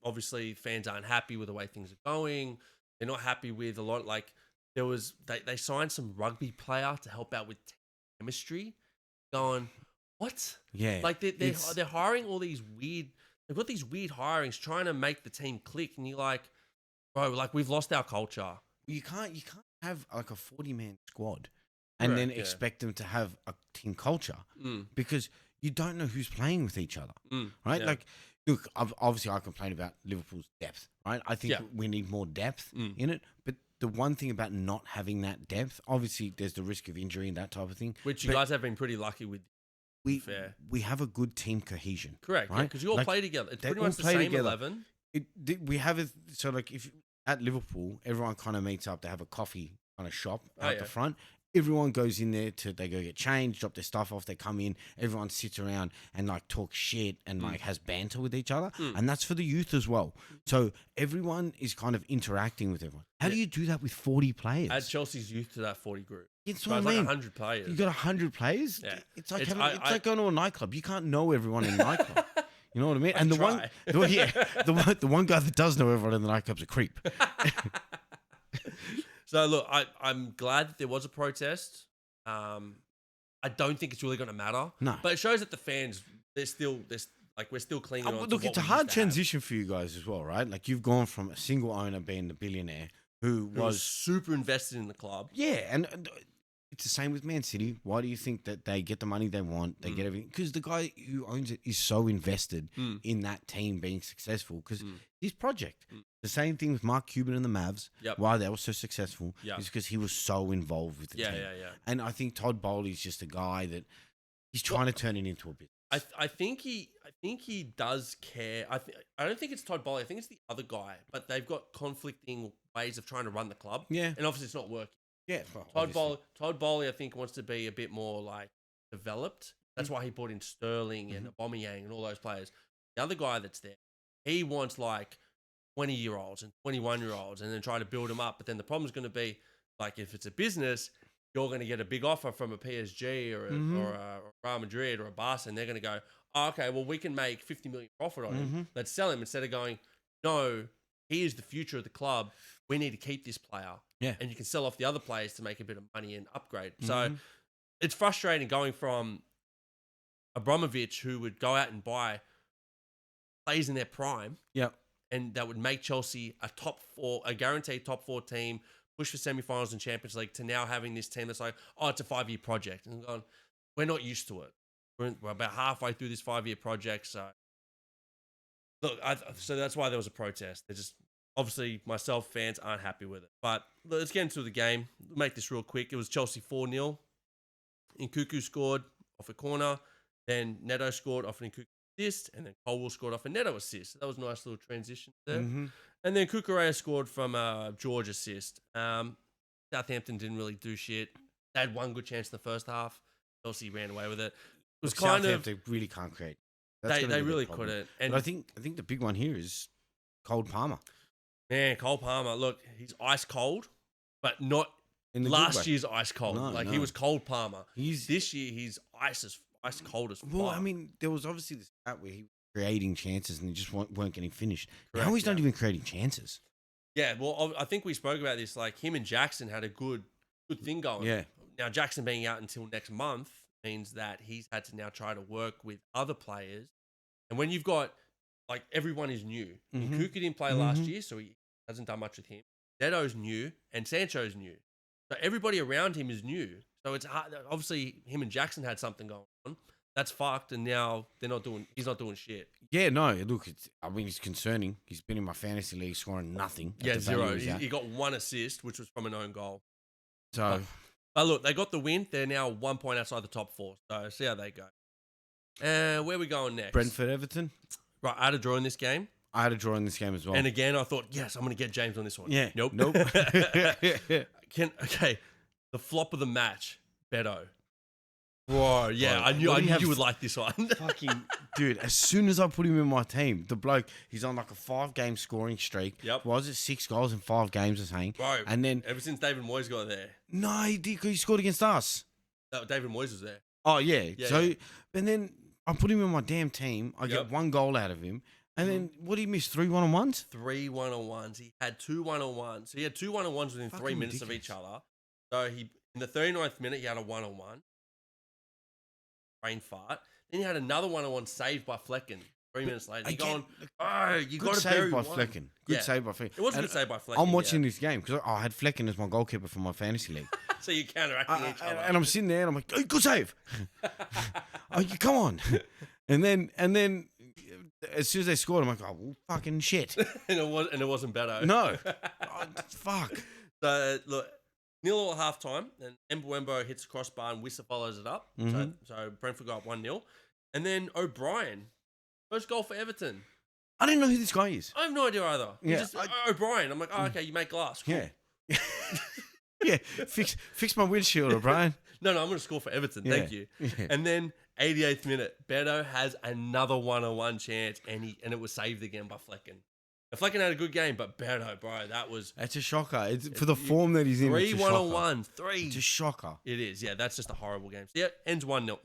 Speaker 2: Obviously, fans aren't happy with the way things are going. They're not happy with a lot. Like there was, they signed some rugby player to help out with chemistry. Going, what?
Speaker 1: Yeah.
Speaker 2: Like they're hiring all these weird. They've got these weird hirings trying to make the team click, and you're like, bro, like we've lost our culture.
Speaker 1: You can't have like a 40-man squad. And then expect them to have a team culture because you don't know who's playing with each other, right?
Speaker 2: Yeah.
Speaker 1: Like, look, obviously I complain about Liverpool's depth, right? I think we need more depth in it. But the one thing about not having that depth, obviously there's the risk of injury and that type of thing.
Speaker 2: Which you guys have been pretty lucky with.
Speaker 1: We have a good team cohesion.
Speaker 2: Correct, right? Because you all play together. It's pretty much the same 11.
Speaker 1: We have it, so like if at Liverpool, everyone kind of meets up to have a coffee kind of shop out the front. Everyone goes in there they go get changed, drop their stuff off, they come in, everyone sits around and like talk shit and like has banter with each other. And that's for the youth as well. So everyone is kind of interacting with everyone. How do you do that with 40 players?
Speaker 2: Add Chelsea's youth to that 40 group.
Speaker 1: It's what I mean.
Speaker 2: Like 100 players.
Speaker 1: You got 100 players?
Speaker 2: Yeah.
Speaker 1: It's like like going to a nightclub. You can't know everyone in a nightclub. You know what I mean? And the one guy that does know everyone in the nightclub's a creep.
Speaker 2: So look, I'm glad that there was a protest. I don't think it's really going to matter.
Speaker 1: No,
Speaker 2: but it shows that the fans we're still clinging on.
Speaker 1: Look, it's a hard transition for you guys as well, right? Like you've gone from a single owner being the billionaire who was
Speaker 2: super invested in the club.
Speaker 1: Yeah, and it's the same with Man City. Why do you think that they get the money they want? They get everything because the guy who owns it is so invested in that team being successful because his project. The same thing with Mark Cuban and the Mavs. Why they were so successful is because he was so involved with the team.
Speaker 2: Yeah.
Speaker 1: And I think Todd Bowley's just a guy that he's trying to turn it into a business.
Speaker 2: I think he does care. I don't think it's Todd Bowley. I think it's the other guy. But they've got conflicting ways of trying to run the club.
Speaker 1: Yeah.
Speaker 2: And obviously it's not working.
Speaker 1: Yeah. Well,
Speaker 2: Todd Bowley, I think, wants to be a bit more like developed. That's why he brought in Sterling and Aubameyang and all those players. The other guy that's there, he wants like 20-year-olds and 21-year-olds and then try to build them up. But then the problem's going to be, like, if it's a business, you're going to get a big offer from a PSG or a Real Madrid or a Barca, and they're going to go, oh, okay, well, we can make 50 million profit on him. Let's sell him, instead of going, no, he is the future of the club. We need to keep this player.
Speaker 1: Yeah.
Speaker 2: And you can sell off the other players to make a bit of money and upgrade. So it's frustrating going from Abramovich, who would go out and buy players in their prime.
Speaker 1: Yep.
Speaker 2: And that would make Chelsea a guaranteed top 4 team, push for semi-finals and Champions League, to now having this team that's like, oh, it's a 5-year project. And going, we're not used to it. We're about halfway through this 5-year project. So, look, so that's why there was a protest. They're just, obviously, myself, fans aren't happy with it. But let's get into the game. We'll make this real quick. It was Chelsea 4-0. Nkunku scored off a corner. Then Neto scored off an Nkunku assist, and then Colwell scored off a Neto assist. So that was a nice little transition there. And then Kukurea scored from a George assist. Southampton didn't really do shit. They had one good chance in the first half. Chelsea ran away with it. It was kind of,
Speaker 1: they really can't create.
Speaker 2: They really couldn't. And
Speaker 1: but I think the big one here is Cole Palmer.
Speaker 2: Man, Cole Palmer, look, he's ice cold, but not
Speaker 1: In the
Speaker 2: last year's ice cold.
Speaker 1: No,
Speaker 2: He
Speaker 1: no.
Speaker 2: was cold Palmer. This year he's ice cold as fuck.
Speaker 1: Well, I mean, there was obviously this stat where he was creating chances and they just weren't getting finished.
Speaker 2: Correct,
Speaker 1: now he's not even creating chances.
Speaker 2: Yeah, well, I think we spoke about this. Like, him and Jackson had a good thing going.
Speaker 1: Yeah.
Speaker 2: Now, Jackson being out until next month means that he's had to now try to work with other players. And when you've got, like, everyone is new. Nkunku didn't play last year, so he hasn't done much with him. Neto's new and Sancho's new. So everybody around him is new. So it's hard. Obviously, him and Jackson had something going on. That's fucked, and now he's not doing shit.
Speaker 1: Yeah, no, look, it's concerning. He's been in my fantasy league scoring nothing.
Speaker 2: Yeah, 0. He got 1 assist, which was from an own goal.
Speaker 1: So,
Speaker 2: but look, they got the win. They're now 1 point outside the top 4. So see how they go. Where are we going next?
Speaker 1: Brentford, Everton.
Speaker 2: Right, I had a draw in this game.
Speaker 1: I had a draw in this game as well.
Speaker 2: And again, I thought, yes, I'm going to get James on this one.
Speaker 1: Yeah.
Speaker 2: Nope. Okay, the flop of the match, Beto. Whoa, yeah, I knew you would like this one.
Speaker 1: Fucking dude, as soon as I put him in my team, the bloke, he's on like a 5-game scoring streak.
Speaker 2: Yep.
Speaker 1: Was it 6 goals in 5 games or something?
Speaker 2: Bro,
Speaker 1: and then
Speaker 2: ever since David Moyes got there.
Speaker 1: No, he did, because he scored against us.
Speaker 2: David Moyes was there.
Speaker 1: Oh yeah. And then I put him in my damn team. I get 1 goal out of him. And then what did he miss? 3 1-on-1s?
Speaker 2: 3 1-on-1s. He had 2 1-on-1s. So he had 2 1-on-1s within 3 minutes of each other. So in the 39th minute, he had a 1-on-1. Brain fart. Then he had another 1-on-1 saved by Flecken 3 minutes later. You're going, you got to bury one.
Speaker 1: Good save by Flecken.
Speaker 2: It was a good save by Flecken.
Speaker 1: I'm watching this game because I had Flecken as my goalkeeper for my fantasy league.
Speaker 2: So you're counteracting each other.
Speaker 1: And I'm sitting there and I'm like, oh, good save. Come on. And then as soon as they scored, I'm like, oh, well, fucking shit.
Speaker 2: and it wasn't better.
Speaker 1: No. Fuck.
Speaker 2: So look, 0 at half time, and Mbembo hits the crossbar and Wissa follows it up. So Brentford got up 1-0. And then O'Brien, first goal for Everton.
Speaker 1: I didn't know who this guy is.
Speaker 2: I have no idea either.
Speaker 1: Yeah,
Speaker 2: O'Brien. I'm like, oh, okay, you make glass. Cool.
Speaker 1: Yeah. Yeah, fix my windshield, O'Brien.
Speaker 2: No, I'm going to score for Everton.
Speaker 1: Yeah.
Speaker 2: Thank you.
Speaker 1: Yeah.
Speaker 2: And then 88th minute, Beto has another 1-on-1 chance, and it was saved again by Flecken. Flecken had a good game, but Beto, bro,
Speaker 1: that's a shocker. It's for the form that he's in.
Speaker 2: 3 1-on-1s, 3.
Speaker 1: It's a shocker.
Speaker 2: It is, yeah. That's just a horrible game. So, yeah, ends 1-1.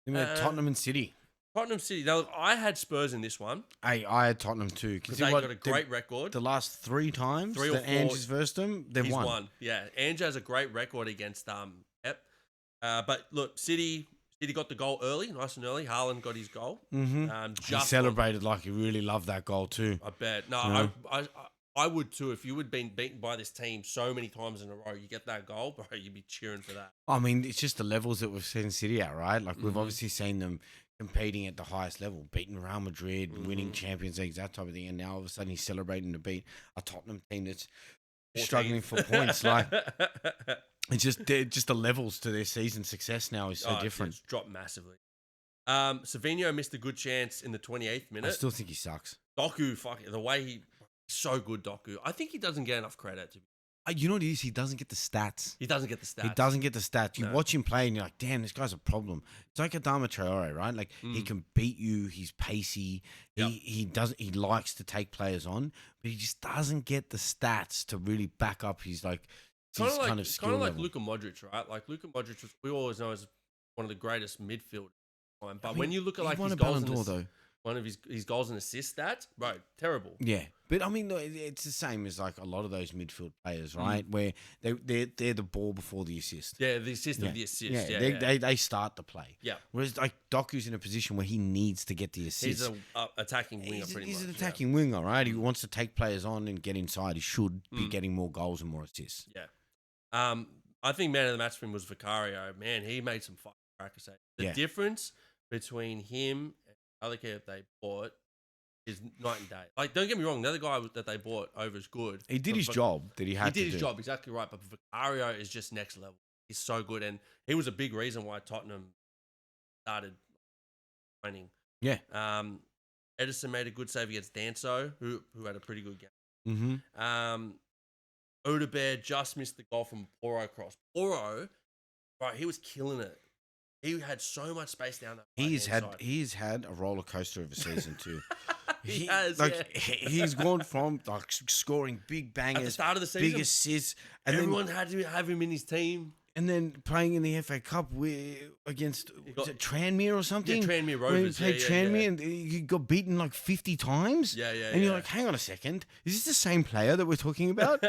Speaker 1: Then we had Tottenham and City.
Speaker 2: Tottenham City. Now, I had Spurs in this one.
Speaker 1: Hey, I had Tottenham too.
Speaker 2: Because they got a great record.
Speaker 1: The last 3 times
Speaker 2: 3 or
Speaker 1: that
Speaker 2: 4,
Speaker 1: Ange has versed them, they've won.
Speaker 2: Yeah, Ange has a great record against Pep. But look, City got the goal early, nice and early. Haaland got his goal.
Speaker 1: He celebrated like he really loved that goal too.
Speaker 2: I bet. No, I would too. If you had been beaten by this team so many times in a row, you get that goal, bro, you'd be cheering for that.
Speaker 1: I mean, it's just the levels that we've seen City at, right? Like we've obviously seen them competing at the highest level, beating Real Madrid, winning Champions Leagues, that type of thing. And now all of a sudden he's celebrating to beat a Tottenham team that's 14th. Struggling for points. Like it's just the levels to their season success now is so different.
Speaker 2: It's dropped massively. Savinho missed a good chance in the 28th minute.
Speaker 1: I still think he sucks.
Speaker 2: Doku, the way he's so good, Doku. I think he doesn't get enough credit.
Speaker 1: You know what it is? He doesn't get the stats.
Speaker 2: He doesn't get the stats.
Speaker 1: He doesn't get the stats. You watch him play and you're like, damn, this guy's a problem. It's like Adama Traore, right? Like he can beat you. He's pacey. He likes to take players on, but he just doesn't get the stats to really back up his like kind of skill level.
Speaker 2: Luka Modric, right? Like Luka Modric, we always know as one of the greatest midfielders. But when you look at like his goals one of his goals and assist stats, bro, terrible.
Speaker 1: Yeah, but I mean, it's the same as like a lot of those midfield players, right? Where they're the ball before the assist.
Speaker 2: Yeah, the assist of the assist.
Speaker 1: They start the play.
Speaker 2: Yeah.
Speaker 1: Whereas like Doku's in a position where he needs to get the assist.
Speaker 2: He's an attacking winger, pretty much.
Speaker 1: He's an attacking winger, right? He wants to take players on and get inside. He should be getting more goals and more assists.
Speaker 2: Yeah. I think man of the match for him was Vicario. Man, he made some fucking cracker saves. The difference between him and the other kid that they bought is night and day. Like, don't get me wrong, the other guy that they bought over is good.
Speaker 1: He did his job that he had to do. He did his job,
Speaker 2: exactly right. But Vicario is just next level. He's so good. And he was a big reason why Tottenham started winning.
Speaker 1: Yeah.
Speaker 2: Edison made a good save against Danso, who had a pretty good game. Odegaard just missed the goal from Poro cross. Poro, right, he was killing it. He had so much space down there.
Speaker 1: He's had a roller coaster of a season too.
Speaker 2: He has.
Speaker 1: He's gone from like scoring big bangers
Speaker 2: at the start of the season,
Speaker 1: big assists, and
Speaker 2: everyone had to have him in his team.
Speaker 1: And then playing in the FA Cup against Tranmere or something.
Speaker 2: Yeah, Tranmere Rovers.
Speaker 1: He played Tranmere and he got beaten like 50 times.
Speaker 2: Yeah.
Speaker 1: And you're like, hang on a second, is this the same player that we're talking about?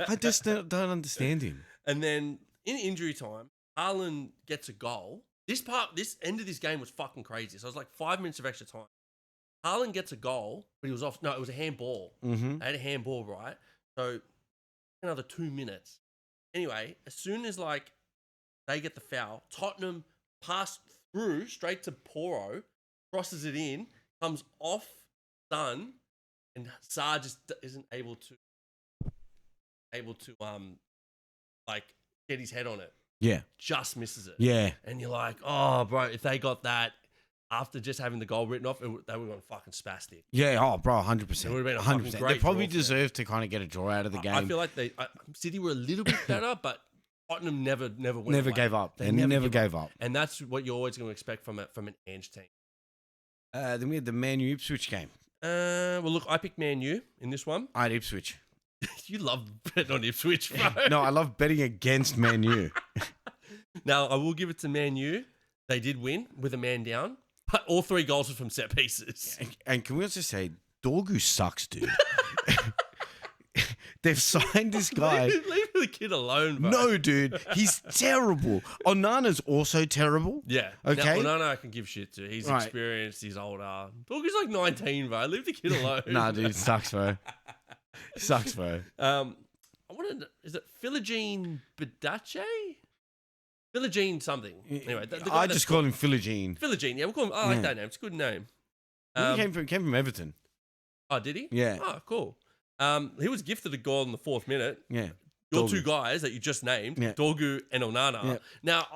Speaker 1: I just don't understand him.
Speaker 2: And then in injury time, Haaland gets a goal. This end of this game was fucking crazy. So it was like 5 minutes of extra time. Haaland gets a goal, but he was off. No, it was a handball. They had a handball, right? So another 2 minutes. Anyway, as soon as like they get the foul, Tottenham pass through straight to Poro, crosses it in, comes off Son, and Sarr just isn't able to like get his head on it.
Speaker 1: Yeah.
Speaker 2: Just misses it.
Speaker 1: Yeah.
Speaker 2: And you're like, oh, bro, if they got that after just having the goal written off, they would have gone fucking spastic.
Speaker 1: Yeah, oh, bro, 100%.
Speaker 2: It would have been a 100%. Great.
Speaker 1: They probably deserved to kind of get a draw out of the game.
Speaker 2: I feel like City were a little bit better, but Tottenham never
Speaker 1: gave up. They never gave up.
Speaker 2: And that's what you're always going to expect from an Ange team.
Speaker 1: Then we had the Man U Ipswich game.
Speaker 2: Well, look, I picked Man U in this one.
Speaker 1: I had Ipswich.
Speaker 2: You love betting on Ipswich, bro.
Speaker 1: No, I love betting against Man U.
Speaker 2: Now, I will give it to Man U. They did win with a man down, but all 3 goals were from set pieces.
Speaker 1: And can we also say, Dorgu sucks, dude. They've signed this guy.
Speaker 2: Leave the kid alone, bro.
Speaker 1: No, dude. He's terrible. Onana's also terrible.
Speaker 2: Yeah.
Speaker 1: Okay.
Speaker 2: Now, Onana I can give shit to. He's experienced. He's older. Dorgu's like 19, bro. Leave the kid alone.
Speaker 1: Nah, dude. Sucks, bro. Sucks, bro.
Speaker 2: Is it Philogene Badache? Philogene something. Anyway,
Speaker 1: I just call him Philogene.
Speaker 2: Philogene, yeah, we'll call him. I like that name. It's a good name.
Speaker 1: He came from Everton.
Speaker 2: Oh, did he?
Speaker 1: Yeah.
Speaker 2: Oh, cool. He was gifted a goal in the 4th minute.
Speaker 1: Yeah.
Speaker 2: Your 2 guys that you just named, Dorgu and Onana. Yeah. Now,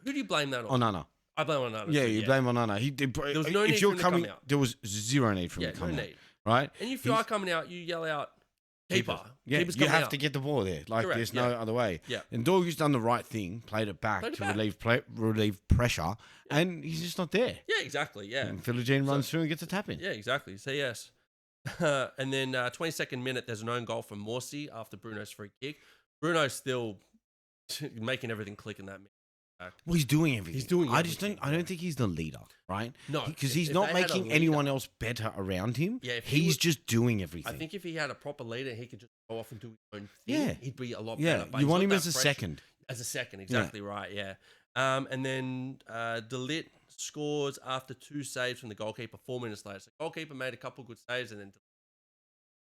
Speaker 2: who do you blame that on?
Speaker 1: Onana.
Speaker 2: I blame Onana.
Speaker 1: Yeah, you blame Onana.
Speaker 2: There was no need for him to come out.
Speaker 1: There was zero need for him to come out. Right?
Speaker 2: And if you are coming out, you yell out, keeper.
Speaker 1: Yeah, you have to get the ball there. Like, correct. There's no other way.
Speaker 2: Yeah.
Speaker 1: And Dorgu's done the right thing, played it back relieve pressure, and he's just not there.
Speaker 2: Yeah, exactly. Yeah.
Speaker 1: And Philogene runs through and gets a tap in.
Speaker 2: Yeah, exactly. So, yes. And then 22nd minute, there's an own goal from Morsi after Bruno's free kick. Bruno's still making everything click in that minute.
Speaker 1: Well, he's doing everything.
Speaker 2: He's doing everything.
Speaker 1: I don't think he's the leader, right?
Speaker 2: No.
Speaker 1: Because he's not making anyone else better around him. Yeah, he's just doing everything.
Speaker 2: I think if he had a proper leader, he could just go off and do his own thing. He'd be a lot better.
Speaker 1: Yeah, you want him as a second.
Speaker 2: As a second, exactly right, yeah. And then Delit scores after 2 saves from the goalkeeper 4 minutes later. So goalkeeper made a couple good saves and then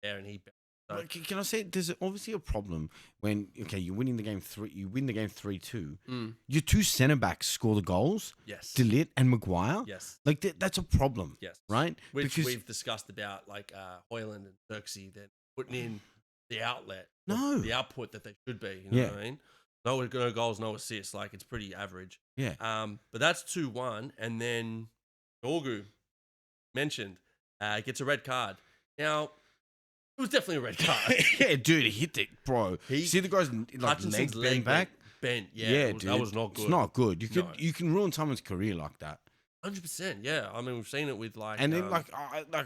Speaker 2: and he. So.
Speaker 1: Can I say there's obviously a problem when you're winning the game 3. You win the game 3-2. Your 2 centre backs score the goals.
Speaker 2: Yes.
Speaker 1: Delit and Maguire.
Speaker 2: Yes.
Speaker 1: Like that's a problem.
Speaker 2: Yes.
Speaker 1: Right.
Speaker 2: Which we've discussed about like Hoyland and Xerxes. They're putting in the outlet.
Speaker 1: No.
Speaker 2: The output that they should be. You know what I mean? No goals, no assists. Like, it's pretty average.
Speaker 1: Yeah.
Speaker 2: But that's 2-1. And then Norgu mentioned gets a red card. Now, it was definitely a red card.
Speaker 1: Yeah, dude, he hit it, bro. See the guy's
Speaker 2: Hutchinson's
Speaker 1: legs bent back?
Speaker 2: Bent.
Speaker 1: Yeah,
Speaker 2: dude.
Speaker 1: dude.
Speaker 2: That was not good.
Speaker 1: It's not good. You can ruin someone's career like that.
Speaker 2: 100%, yeah. I mean, we've seen it with
Speaker 1: And then I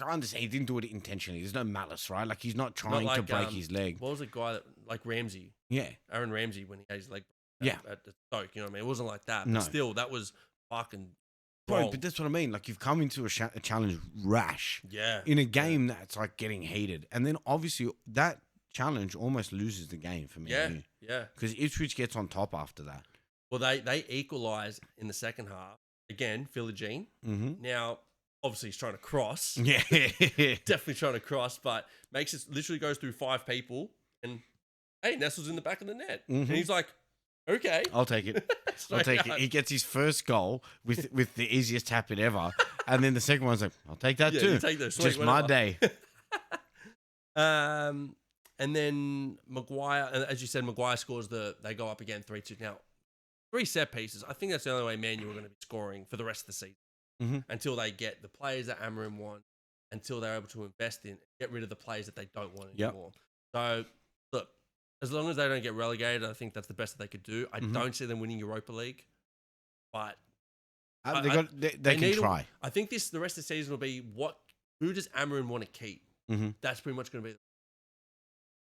Speaker 1: understand he didn't do it intentionally. There's no malice, right? Like he's not trying to break his leg.
Speaker 2: What was the guy that Ramsey?
Speaker 1: Yeah,
Speaker 2: Aaron Ramsey when he had his leg. At the Stoke, you know what I mean? It wasn't like that.
Speaker 1: No.
Speaker 2: But still, that was fucking
Speaker 1: bro.
Speaker 2: wrong.
Speaker 1: But that's what I mean. Like you've come into a challenge rash.
Speaker 2: Yeah.
Speaker 1: In a game that's like getting heated, and then obviously that challenge almost loses the game for me.
Speaker 2: Yeah.
Speaker 1: Because Ipswich gets on top after that.
Speaker 2: Well, they equalise in the second half. Again, Philogene.
Speaker 1: Mm-hmm.
Speaker 2: Now, obviously, he's trying to cross.
Speaker 1: Yeah.
Speaker 2: Definitely trying to cross, but makes it literally goes through 5 people. And, hey, Nestle's in the back of the net.
Speaker 1: Mm-hmm.
Speaker 2: And he's like, okay.
Speaker 1: I'll take it. I'll take it. He gets his first goal with the easiest tap in ever. And then the second one's like, I'll take that too.
Speaker 2: Take those.
Speaker 1: Just my day.
Speaker 2: And then Maguire, as you said, Maguire scores they go up again 3-2. Now, 3 set pieces. I think that's the only way Man U are going to be scoring for the rest of the season until they get the players that Amorim wants, until they're able to invest in, get rid of the players that they don't want anymore. So, look, as long as they don't get relegated, I think that's the best that they could do. I don't see them winning Europa League, but
Speaker 1: they can try.
Speaker 2: I think the rest of the season will be who does Amorim want to keep? That's pretty much going to be.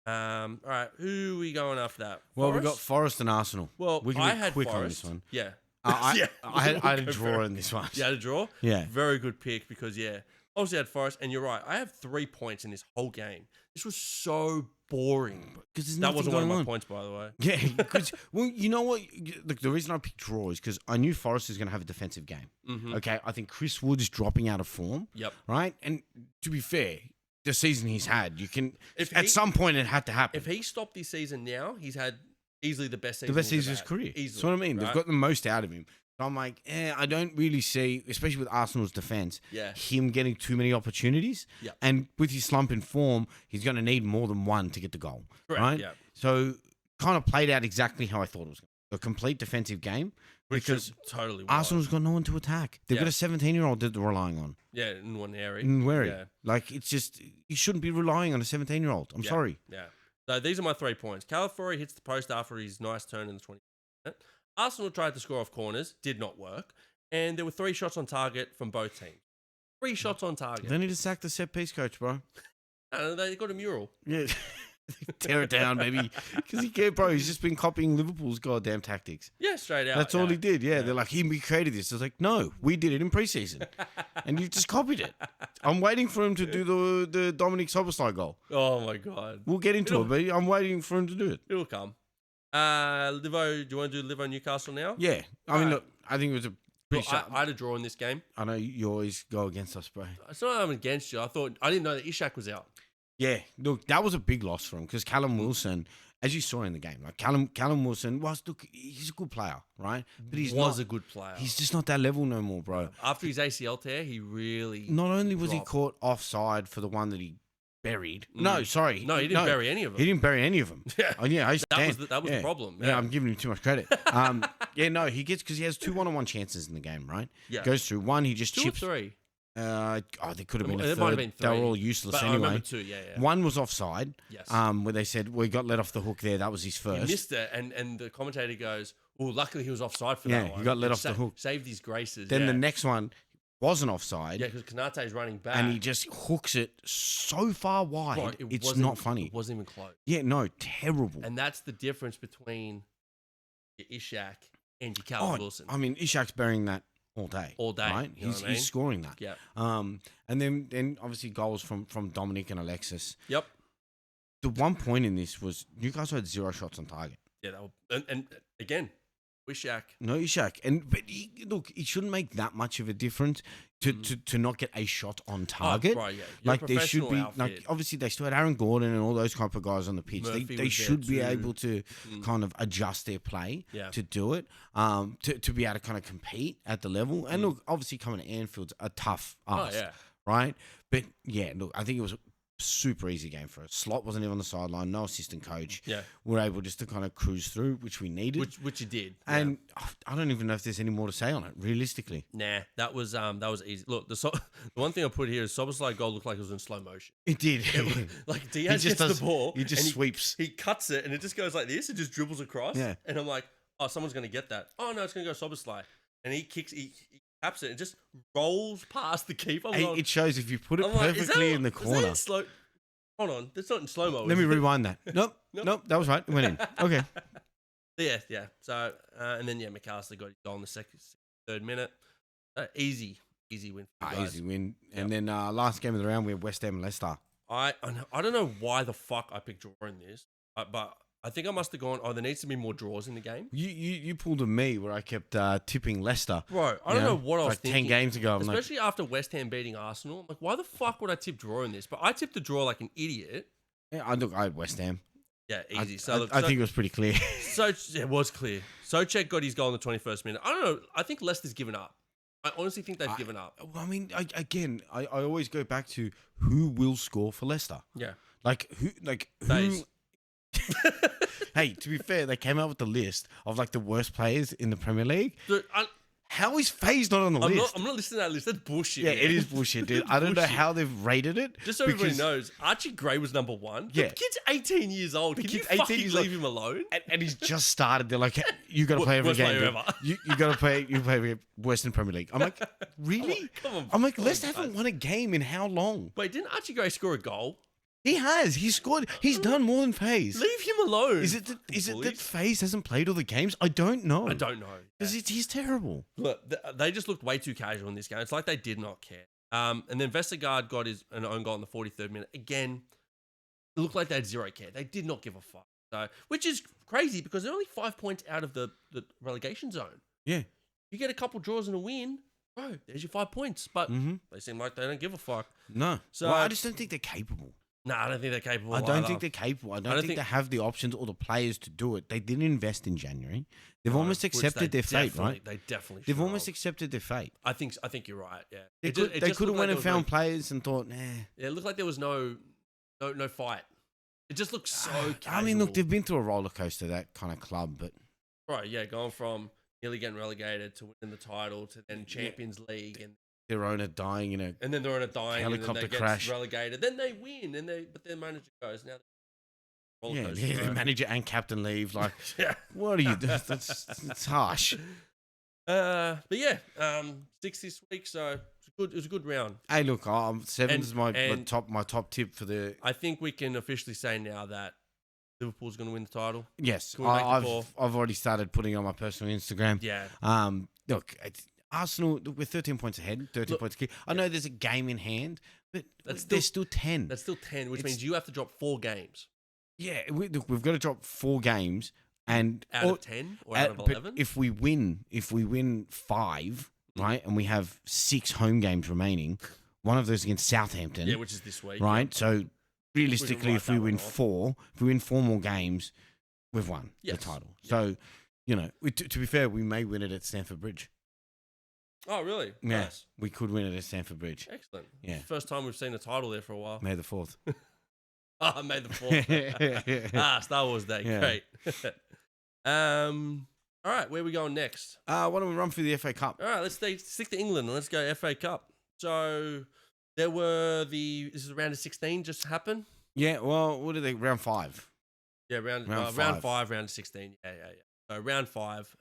Speaker 2: All right, who are we going after that?
Speaker 1: Well,
Speaker 2: Forest?
Speaker 1: we got Forest and Arsenal.
Speaker 2: Well,
Speaker 1: we can be quick
Speaker 2: Forest.
Speaker 1: on this one.
Speaker 2: Yeah.
Speaker 1: I had a draw in this one.
Speaker 2: You had a draw?
Speaker 1: Yeah.
Speaker 2: Very good pick because, obviously I had Forest, and you're right. I have 3 points in this whole game. This was so boring. That wasn't one of my points, by the way.
Speaker 1: Yeah, because, well, you know what? Look, the reason I picked draw is because I knew Forest was going to have a defensive game. Okay, I think Chris Wood is dropping out of form.
Speaker 2: Yep.
Speaker 1: Right? And to be fair, the season he's had, at some point it had to happen.
Speaker 2: If he stopped this season now, he's had easily the best season.
Speaker 1: The best season of his career.
Speaker 2: Easily,
Speaker 1: that's what I mean.
Speaker 2: Right?
Speaker 1: They've got the most out of him. So I'm like, I don't really see, especially with Arsenal's defense, him getting too many opportunities.
Speaker 2: Yep.
Speaker 1: And with his slump in form, he's going to need more than one to get the goal.
Speaker 2: Correct,
Speaker 1: right?
Speaker 2: yeah.
Speaker 1: So kind of played out exactly how I thought it was. A complete defensive game. Because
Speaker 2: totally
Speaker 1: Arsenal's got no one to attack. They've got a 17-year-old that they're relying on.
Speaker 2: Yeah, in one area.
Speaker 1: Yeah. Like, it's just, you shouldn't be relying on a 17-year-old. I'm sorry.
Speaker 2: Yeah. So these are my 3 points. Calafiori hits the post after his nice turn in the 20th minute. Arsenal tried to score off corners, did not work. And there were 3 shots on target from both teams. 3 shots on target.
Speaker 1: They need to sack the set piece coach, bro.
Speaker 2: They got a mural.
Speaker 1: Yeah. Tear it down, baby. Because he's just been copying Liverpool's goddamn tactics.
Speaker 2: Yeah, straight out.
Speaker 1: That's all he did. Yeah, they're like, we created this. I was like, no, we did it in preseason. And you've just copied it. I'm waiting for him to do the Dominic Soboslai goal.
Speaker 2: Oh, my God.
Speaker 1: We'll get into it, but I'm waiting for him to do it.
Speaker 2: It'll come. Livo, do you want to do Livo Newcastle now?
Speaker 1: Yeah. I mean, look, I think it was a pretty
Speaker 2: I had a draw in this game.
Speaker 1: I know you always go against us, bro.
Speaker 2: It's not I'm against you. I didn't know that Ishak was out.
Speaker 1: Yeah, look, that was a big loss for him because Callum Wilson, as you saw in the game, like Callum Wilson he's a good player, right? But he's
Speaker 2: a good player.
Speaker 1: He's just not that level no more, bro.
Speaker 2: After his ACL tear, he really
Speaker 1: not only was he caught offside for the one that he buried. No, sorry.
Speaker 2: No, he didn't bury any of them.
Speaker 1: He didn't bury any of them.
Speaker 2: Yeah.
Speaker 1: Oh, yeah,
Speaker 2: that was the problem.
Speaker 1: Yeah, I'm giving him too much credit. He gets because he has 2 1-on-1 chances in the game, right?
Speaker 2: Yeah.
Speaker 1: Goes through one, he just
Speaker 2: 2
Speaker 1: chips.
Speaker 2: or 3.
Speaker 1: There could have been a
Speaker 2: It
Speaker 1: third.
Speaker 2: might have been 3.
Speaker 1: They were all useless
Speaker 2: but
Speaker 1: anyway.
Speaker 2: I remember 2, yeah.
Speaker 1: One was offside.
Speaker 2: Yes.
Speaker 1: Where they said, we got let off the hook there. That was his first.
Speaker 2: He missed it, and the commentator goes, luckily he was offside for that one.
Speaker 1: Yeah, he got let off the hook.
Speaker 2: Saved his graces.
Speaker 1: Then the next one wasn't offside.
Speaker 2: Yeah, because Konate's running back.
Speaker 1: And he just hooks it so far wide, it's not funny.
Speaker 2: It wasn't even close.
Speaker 1: Yeah, no, terrible.
Speaker 2: And that's the difference between your Ishak and your Callum Wilson.
Speaker 1: I mean, Ishak's burying that all day. Right? He's scoring that.
Speaker 2: Yeah.
Speaker 1: And then obviously goals from Dominic and Alexis.
Speaker 2: Yep.
Speaker 1: The one point in this was Newcastle had 0 shots on target.
Speaker 2: Yeah, and again, Ishak.
Speaker 1: No Ishak. But it shouldn't make that much of a difference to not get a shot on target.
Speaker 2: Right, yeah.
Speaker 1: Like there should be obviously they still had Aaron Gordon and all those type of guys on the pitch. They should be able to kind of adjust their play to do it. To be able to kind of compete at the level. And look, obviously coming to Anfield's a tough ask. Right? But yeah, look, I think it was super easy game for us. Slot wasn't even on the sideline, no assistant coach.
Speaker 2: Yeah.
Speaker 1: We're able just to kind of cruise through, which we needed.
Speaker 2: Which you did.
Speaker 1: And I don't even know if there's any more to say on it, realistically.
Speaker 2: Nah, that was easy. Look, the one thing I put here is Szoboszlai goal looked like it was in slow motion.
Speaker 1: It did.
Speaker 2: Like Diaz gets the ball.
Speaker 1: He just sweeps.
Speaker 2: He cuts it and it just goes like this. It just dribbles across.
Speaker 1: Yeah.
Speaker 2: And I'm like, oh, someone's going to get that. Oh, no, it's going to go Szoboszlai. And he taps it and just rolls past the keeper.
Speaker 1: It shows if you put it perfectly in the corner.
Speaker 2: Is that in slow? Hold on, that's not in slow mo.
Speaker 1: Let me rewind that. Nope, that was right. It went in. Okay.
Speaker 2: Yeah. So and then McAllister got his goal in the third minute. Easy win.
Speaker 1: Easy win. And then last game of the round, we have West Ham and Leicester.
Speaker 2: I don't know why the fuck I picked drawing this, but I think I must have gone, there needs to be more draws in the game.
Speaker 1: You pulled a me where I kept tipping Leicester.
Speaker 2: Bro, I don't know what I was thinking.
Speaker 1: 10 games ago.
Speaker 2: Especially after West Ham beating Arsenal. I'm like, why the fuck would I tip draw in this? But I tipped the draw like an idiot.
Speaker 1: Yeah, I had West Ham.
Speaker 2: Yeah, easy.
Speaker 1: I think it was pretty clear.
Speaker 2: It was clear. Souček got his goal in the 21st minute. I don't know. I think Leicester's given up. I honestly think they've given up.
Speaker 1: Well, I mean, I always go back to who will score for Leicester.
Speaker 2: Yeah.
Speaker 1: Who? Hey, to be fair, they came out with the list of the worst players in the Premier League.
Speaker 2: Dude,
Speaker 1: how is FaZe not on the list?
Speaker 2: I'm not listening to that list. That's bullshit.
Speaker 1: Yeah, it is bullshit, dude. I don't know how they've rated it.
Speaker 2: Just so everybody knows, Archie Gray was number one.
Speaker 1: Yeah.
Speaker 2: The kid's 18 years old. Can you fucking leave him alone?
Speaker 1: And he's just started. They're like, you got to play every game. You got to play. You play Western Premier League. I'm like, really?
Speaker 2: Come on.
Speaker 1: I'm like, Leicester haven't won a game in how long?
Speaker 2: Wait, didn't Archie Gray score a goal?
Speaker 1: He has. He scored. He's done more than FaZe.
Speaker 2: Leave him alone.
Speaker 1: Is it that FaZe hasn't played all the games? I don't know.
Speaker 2: I don't know.
Speaker 1: Because he's terrible.
Speaker 2: Look, they just looked way too casual in this game. It's like they did not care. And then Vestergaard got an own goal in the 43rd minute. Again, it looked like they had zero care. They did not give a fuck. So, which is crazy because they're only 5 points out of the relegation zone.
Speaker 1: Yeah.
Speaker 2: You get a couple draws and a win, bro, there's your 5 points. But they seem like they don't give a fuck.
Speaker 1: No. So I just don't think they're capable.
Speaker 2: No, I don't think they're capable.
Speaker 1: I don't think they're capable. I don't think they have the options or the players to do it. They didn't invest in January. They've almost accepted their fate, right?
Speaker 2: They definitely.
Speaker 1: They've almost accepted their fate.
Speaker 2: I think you're right. Yeah,
Speaker 1: they could have went and found players and thought, nah.
Speaker 2: Yeah, it looked like there was no fight. It just looks so casual.
Speaker 1: I mean, look, they've been through a roller coaster, that kind of club, but
Speaker 2: right, yeah, going from nearly getting relegated to winning the title to then Champions League and
Speaker 1: their owner dying in
Speaker 2: and then their owner dying
Speaker 1: helicopter
Speaker 2: and then they
Speaker 1: crash.
Speaker 2: get relegated. Then they win but their manager goes now.
Speaker 1: The manager and captain leave. Like,
Speaker 2: yeah,
Speaker 1: what are you doing? That's harsh.
Speaker 2: But yeah, 6 this week, so it was a good round.
Speaker 1: Hey, look, 7's my top tip for the.
Speaker 2: I think we can officially say now that Liverpool's going to win the title.
Speaker 1: Yes, I've already started putting it on my personal Instagram.
Speaker 2: Yeah.
Speaker 1: Look, Arsenal, we're 13 points ahead, 13 points key. I know there's a game in hand, but there's still 10.
Speaker 2: That's still 10, which means you have to drop 4 games.
Speaker 1: Yeah, we've got to drop 4 games and
Speaker 2: out of 10 or out of 11.
Speaker 1: If we win 5, right, and we have 6 home games remaining, one of those against Southampton.
Speaker 2: Yeah, which is this week.
Speaker 1: Right,
Speaker 2: yeah.
Speaker 1: so realistically, if we win 4 more games, we've won the title. So, to be fair, we may win it at Stamford Bridge.
Speaker 2: Oh, really?
Speaker 1: Yeah,
Speaker 2: nice.
Speaker 1: We could win it at Stamford Bridge.
Speaker 2: Excellent.
Speaker 1: Yeah.
Speaker 2: First time we've seen a title there for a while.
Speaker 1: May the 4th.
Speaker 2: May the 4th. Star Wars Day. Yeah. Great. All right, where are we going next?
Speaker 1: Why don't we run through the FA Cup?
Speaker 2: All right, let's stick to England and let's go FA Cup. So there were this is round of 16 just happened?
Speaker 1: Yeah, well, what are they? Round 5.
Speaker 2: Yeah, round 5, round of 16. Yeah. So round 5.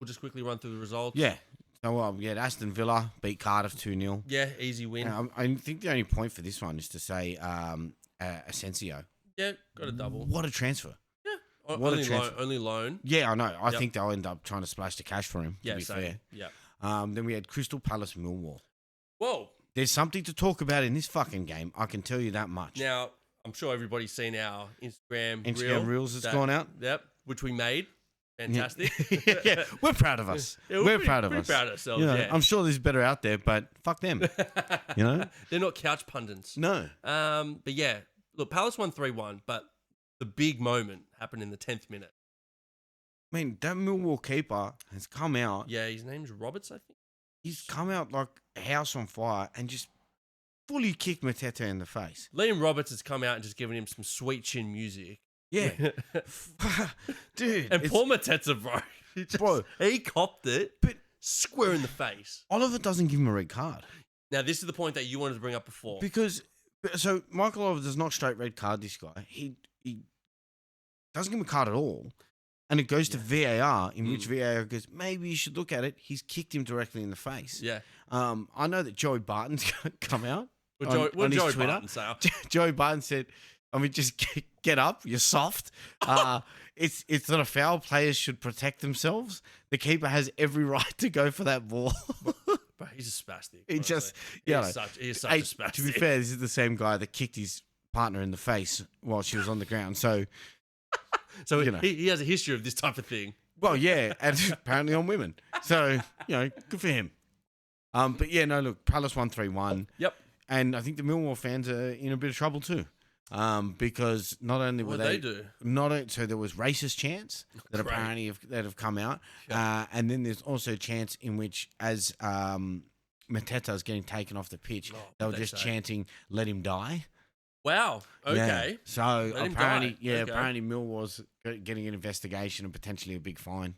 Speaker 2: We'll just quickly run through the results.
Speaker 1: Yeah. So, Aston Villa beat Cardiff 2-0.
Speaker 2: Yeah, easy win.
Speaker 1: I think the only point for this one is to say Asensio.
Speaker 2: Yeah, got a double.
Speaker 1: What a transfer.
Speaker 2: Yeah. Only loan.
Speaker 1: Yeah, I know. I think they'll end up trying to splash the cash for him, to be
Speaker 2: fair.
Speaker 1: Yeah. Then we had Crystal Palace Millwall.
Speaker 2: Whoa.
Speaker 1: There's something to talk about in this fucking game. I can tell you that much.
Speaker 2: Now, I'm sure everybody's seen our Instagram
Speaker 1: Reels has gone out.
Speaker 2: Yep, which we made. Fantastic.
Speaker 1: Yeah, we're proud of us.
Speaker 2: Yeah,
Speaker 1: we're proud of us.
Speaker 2: Proud of ourselves, yeah.
Speaker 1: I'm sure there's better out there, but fuck them.
Speaker 2: They're not couch pundits.
Speaker 1: No.
Speaker 2: But yeah, look, Palace won 3-1, but the big moment happened in the 10th minute.
Speaker 1: I mean, that Millwall keeper has come out.
Speaker 2: Yeah, his name's Roberts, I think.
Speaker 1: He's come out like a house on fire and just fully kicked Mateta in the face.
Speaker 2: Liam Roberts has come out and just given him some sweet chin music.
Speaker 1: Yeah. Dude.
Speaker 2: And poor Mateta, bro. He copped it, but square in the face.
Speaker 1: Oliver doesn't give him a red card.
Speaker 2: Now, this is the point that you wanted to bring up before.
Speaker 1: Because, so Michael Oliver does not straight red card this guy. He doesn't give him a card at all. And it goes to VAR, in which VAR goes, maybe you should look at it. He's kicked him directly in the face.
Speaker 2: Yeah.
Speaker 1: I know that Joey Barton's come out
Speaker 2: What
Speaker 1: on his
Speaker 2: Joey
Speaker 1: Twitter.
Speaker 2: Barton say?
Speaker 1: Joey Barton said, just get up. You're soft. It's not a foul. Players should protect themselves. The keeper has every right to go for that ball.
Speaker 2: Bro, he's a spastic.
Speaker 1: He such a spastic. To be fair, this is the same guy that kicked his partner in the face while she was on the ground. So
Speaker 2: he has a history of this type of thing.
Speaker 1: Well, yeah, and apparently on women. So, good for him. But yeah, no, look, Palace 1-3-1.
Speaker 2: Yep.
Speaker 1: And I think the Millwall fans are in a bit of trouble too. Because not only were
Speaker 2: they do?
Speaker 1: So there was racist chants that apparently have come out. Yep. And then there's also chants in which as Mateta's getting taken off the pitch, they were just chanting, let him die.
Speaker 2: Wow. Okay.
Speaker 1: Yeah. So apparently Millwall's getting an investigation and potentially a big fine.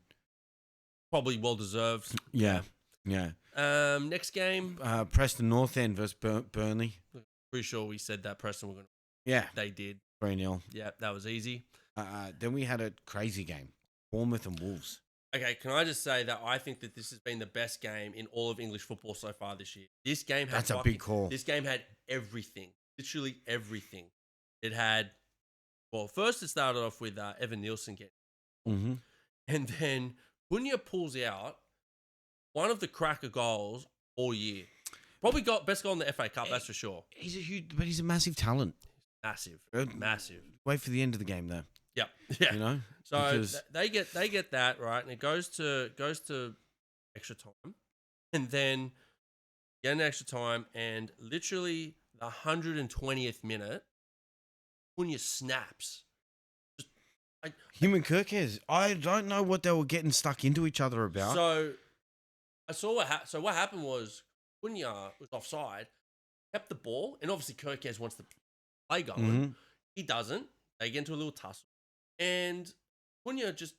Speaker 2: Probably well deserved.
Speaker 1: Yeah. Yeah.
Speaker 2: Next game.
Speaker 1: Preston North End versus Burnley.
Speaker 2: Pretty sure we said that Preston were going to.
Speaker 1: Yeah.
Speaker 2: They did.
Speaker 1: 3-0.
Speaker 2: Yeah, that was easy.
Speaker 1: Then we had a crazy game. Bournemouth and Wolves.
Speaker 2: Okay, can I just say that I think that this has been the best game in all of English football so far this year. This game had
Speaker 1: a big call.
Speaker 2: This game had everything. Literally everything. It had, first it started off with Evan Nielsen getting.
Speaker 1: Mm-hmm.
Speaker 2: And then Cunha pulls out one of the cracker goals all year. Probably got best goal in the FA Cup, that's for sure.
Speaker 1: He's a massive talent.
Speaker 2: Massive.
Speaker 1: Wait for the end of the game though.
Speaker 2: Yep. Yeah. So
Speaker 1: because
Speaker 2: they get that right, and it goes to extra time, and then get an extra time, and literally the 120th minute, Cunha snaps.
Speaker 1: Him and Kirkes. I don't know what they were getting stuck into each other about.
Speaker 2: So I saw what happened was Cunha was offside, kept the ball, and obviously Kirkes wants to play going.
Speaker 1: Mm-hmm.
Speaker 2: He doesn't. They get into a little tussle, and Cunha just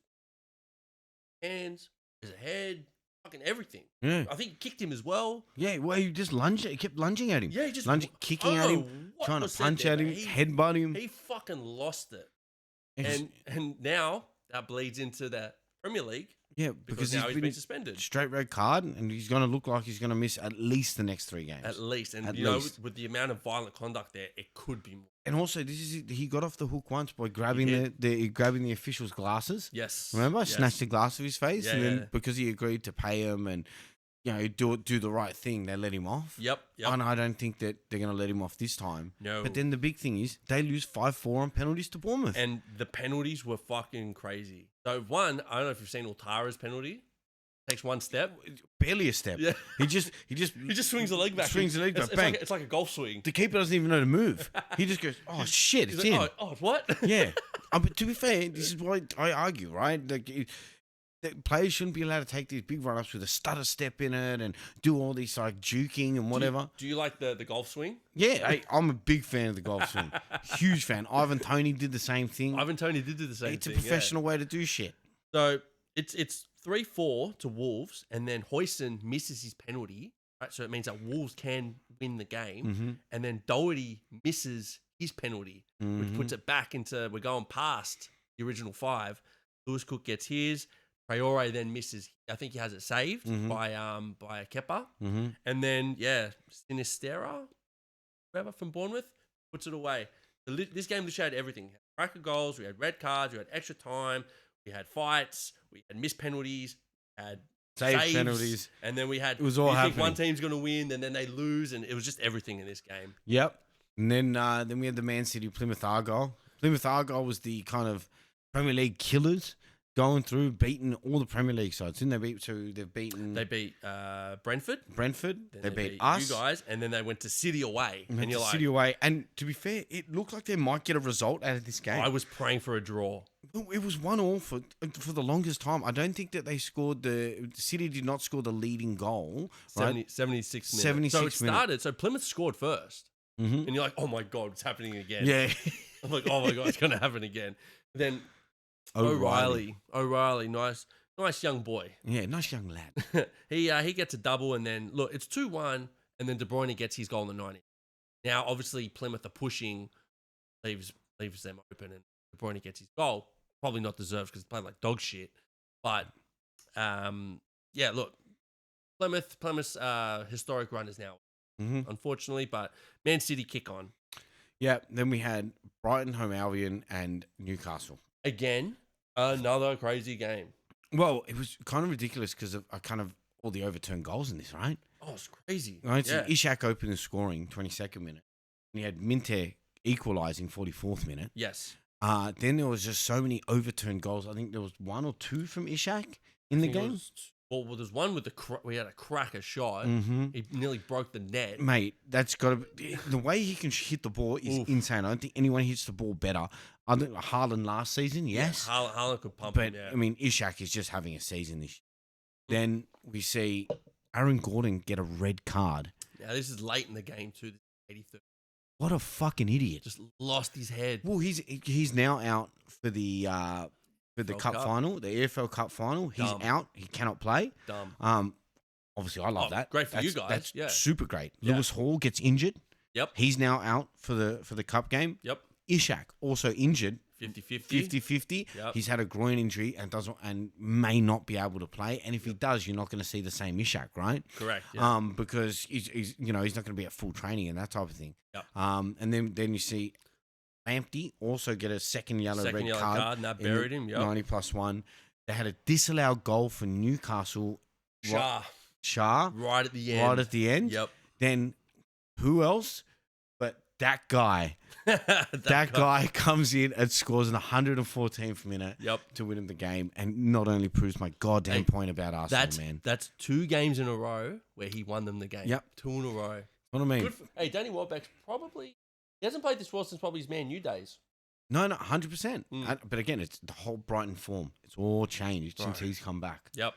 Speaker 2: hands his head, fucking everything.
Speaker 1: Yeah.
Speaker 2: I think he kicked him as well.
Speaker 1: Yeah, well, he just he kept lunging at him.
Speaker 2: Yeah, he just
Speaker 1: kicking at him, trying to punch at him, headbutt him.
Speaker 2: He fucking lost it. And now that bleeds into the Premier League.
Speaker 1: Yeah, because
Speaker 2: now he's been suspended.
Speaker 1: Straight red card, and he's going to look like he's going to miss at least the next 3 games.
Speaker 2: At least. And, know, with the amount of violent conduct there, it could be more.
Speaker 1: And also, he got off the hook once by grabbing the official's glasses.
Speaker 2: Yes.
Speaker 1: Remember?
Speaker 2: Yes.
Speaker 1: Snatched the glass of his face.
Speaker 2: Yeah,
Speaker 1: and then because he agreed to pay him and do the right thing, they let him off.
Speaker 2: Yep.
Speaker 1: And I don't think that they're going to let him off this time.
Speaker 2: No.
Speaker 1: But then the big thing is they lose 5-4 on penalties to Bournemouth.
Speaker 2: And the penalties were fucking crazy. So one, I don't know if you've seen Altara's penalty. Takes one step.
Speaker 1: Barely a step.
Speaker 2: Yeah.
Speaker 1: He just
Speaker 2: swings the leg back.
Speaker 1: Bang.
Speaker 2: It's like a golf swing.
Speaker 1: The keeper doesn't even know to move. He just goes, oh shit, it's in.
Speaker 2: Oh, what?
Speaker 1: Yeah. But to be fair, this is why I argue, right? Like, players shouldn't be allowed to take these big run-ups with a stutter step in it and do all these like juking and whatever.
Speaker 2: Do you like the golf swing?
Speaker 1: Yeah, I'm a big fan of the golf swing. Huge fan. Ivan Toney did the same thing. It's a professional way to do shit.
Speaker 2: So it's 3-4 to Wolves, and then Hoyson misses his penalty, right? So it means that Wolves can win the game,
Speaker 1: Mm-hmm.
Speaker 2: and then Doherty misses his penalty, which puts it back into we're going past the original 5. Lewis Cook gets his. Traore then misses. I think he has it saved by Kepa, and then Sinistera, whoever from Bournemouth, puts it away. This game literally had everything. Cracker goals. We had red cards. We had extra time. We had fights, we had missed penalties, had saves,
Speaker 1: penalties,
Speaker 2: and then we had.
Speaker 1: It was all happening.
Speaker 2: Think one team's going to win, and then they lose, and it was just everything in this game.
Speaker 1: Yep. And then we had the Man City Plymouth Argyle. Plymouth Argyle was the kind of Premier League killers going through, beating all the Premier League sides. Didn't they beat? So they've beaten.
Speaker 2: They beat Brentford.
Speaker 1: Brentford.
Speaker 2: Then
Speaker 1: They beat us.
Speaker 2: you guys, and then they went to City away.
Speaker 1: And
Speaker 2: you're like,
Speaker 1: City away. And to be fair, it looked like they might get a result out of this game.
Speaker 2: I was praying for a draw.
Speaker 1: It was 1-1 for the longest time. I don't think that they scored City did not score the leading goal.
Speaker 2: 76 minutes.
Speaker 1: 76
Speaker 2: so it started. So Plymouth scored first.
Speaker 1: Mm-hmm.
Speaker 2: And you're like, oh my God, it's happening again.
Speaker 1: Yeah.
Speaker 2: I'm like, oh my God, it's going to happen again. Then O'Reilly, nice young boy.
Speaker 1: Yeah, nice young lad.
Speaker 2: He gets a double, and then look, it's 2-1, and then De Bruyne gets his goal in the 90th. Now, obviously, Plymouth are pushing, leaves them open, and De Bruyne gets his goal. Probably not deserved because he's playing like dog shit. But yeah, look, Plymouth's historic run is now, unfortunately, but Man City kick on.
Speaker 1: Yeah, then we had Brighton, Home Albion, and Newcastle.
Speaker 2: Again, another crazy game.
Speaker 1: Well, it was kind of ridiculous because of all the overturned goals in this, right?
Speaker 2: Oh, it's crazy.
Speaker 1: Right,
Speaker 2: Yeah.
Speaker 1: so Ishak opened and scoring 22nd minute. And he had Minte equalising 44th minute.
Speaker 2: Yes.
Speaker 1: Then there was just so many overturned goals. I think there was 1 or 2 from Ishak in the game.
Speaker 2: Well, there's one with we had a cracker shot.
Speaker 1: Mm-hmm.
Speaker 2: He nearly broke the net.
Speaker 1: Mate, that's got to be... The way he can hit the ball is insane. I don't think anyone hits the ball better. I think Haaland last season, yes.
Speaker 2: Yeah, Haaland could pump
Speaker 1: but,
Speaker 2: him, yeah.
Speaker 1: I mean, Ishak is just having a season this year. Then we see Aaron Gordon get a red card.
Speaker 2: Yeah, this is late in the game too, 83rd.
Speaker 1: What a fucking idiot.
Speaker 2: Just lost his head.
Speaker 1: Well, he's now out for the Cup final, the EFL Cup final. He's out. He cannot play.
Speaker 2: Dumb.
Speaker 1: Obviously, I love that.
Speaker 2: Great for you guys.
Speaker 1: That's super great. Yeah. Lewis Hall gets injured.
Speaker 2: Yep.
Speaker 1: He's now out for the Cup game.
Speaker 2: Yep.
Speaker 1: Ishak also injured.
Speaker 2: 50-50.
Speaker 1: 50-50.
Speaker 2: Yep.
Speaker 1: He's had a groin injury and may not be able to play. And if he does, you're not going to see the same Ishak, right?
Speaker 2: Correct. Yeah.
Speaker 1: Because he's not going to be at full training and that type of thing.
Speaker 2: Yep.
Speaker 1: And then you see Lamptey also get a second yellow card,
Speaker 2: and that buried him. Yep.
Speaker 1: 90+1. They had a disallowed goal for Newcastle. Shah.
Speaker 2: Right at the end. Yep.
Speaker 1: Then who else? But that guy. that guy comes in and scores in the 114th minute to win him the game, and not only proves my goddamn point about Arsenal, man.
Speaker 2: That's 2 games in a row where he won them the game.
Speaker 1: Yep.
Speaker 2: 2 in a row.
Speaker 1: What I mean.
Speaker 2: Hey, Danny Welbeck's he hasn't played this well since probably his Man U days.
Speaker 1: No, 100%. But again, it's the whole Brighton form. It's all changed since he's come back.
Speaker 2: Yep.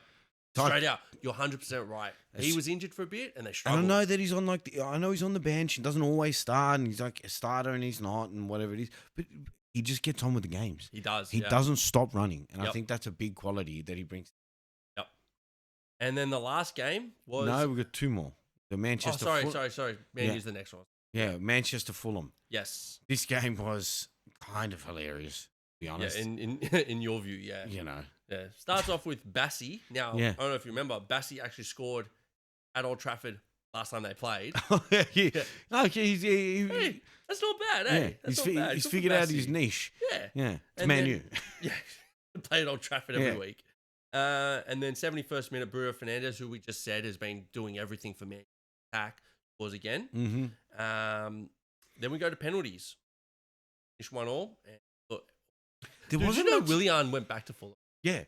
Speaker 2: Straight out. You're 100% right. He was injured for a bit and they struggled.
Speaker 1: I know that he's on I know he's on the bench and doesn't always start and he's like a starter and he's not and whatever it is. But he just gets on with the games.
Speaker 2: He does.
Speaker 1: He doesn't stop running. And I think that's a big quality that he brings.
Speaker 2: Yep. And then the last game was...
Speaker 1: No, we've got 2 more. The Manchester...
Speaker 2: Sorry. Man U's the next one.
Speaker 1: Yeah, Manchester Fulham.
Speaker 2: Yes.
Speaker 1: This game was kind of hilarious, to be honest.
Speaker 2: Yeah, in your view, yeah.
Speaker 1: You know.
Speaker 2: Yeah. Starts off with Bassi. Now, I don't know if you remember, Bassi actually scored at Old Trafford last time they played.
Speaker 1: Hey,
Speaker 2: that's not bad, eh? That's not bad.
Speaker 1: He's figured out his niche. Yeah. It's Man U.
Speaker 2: Yeah. Play at Old Trafford every week. And then 71st minute, Bruno Fernandes, who we just said has been doing everything for Man U attack, scores again.
Speaker 1: Mm-hmm.
Speaker 2: Then we go to penalties. Finish 1-1. And look,
Speaker 1: did you
Speaker 2: know Willian went back to Fulham?
Speaker 1: Yeah.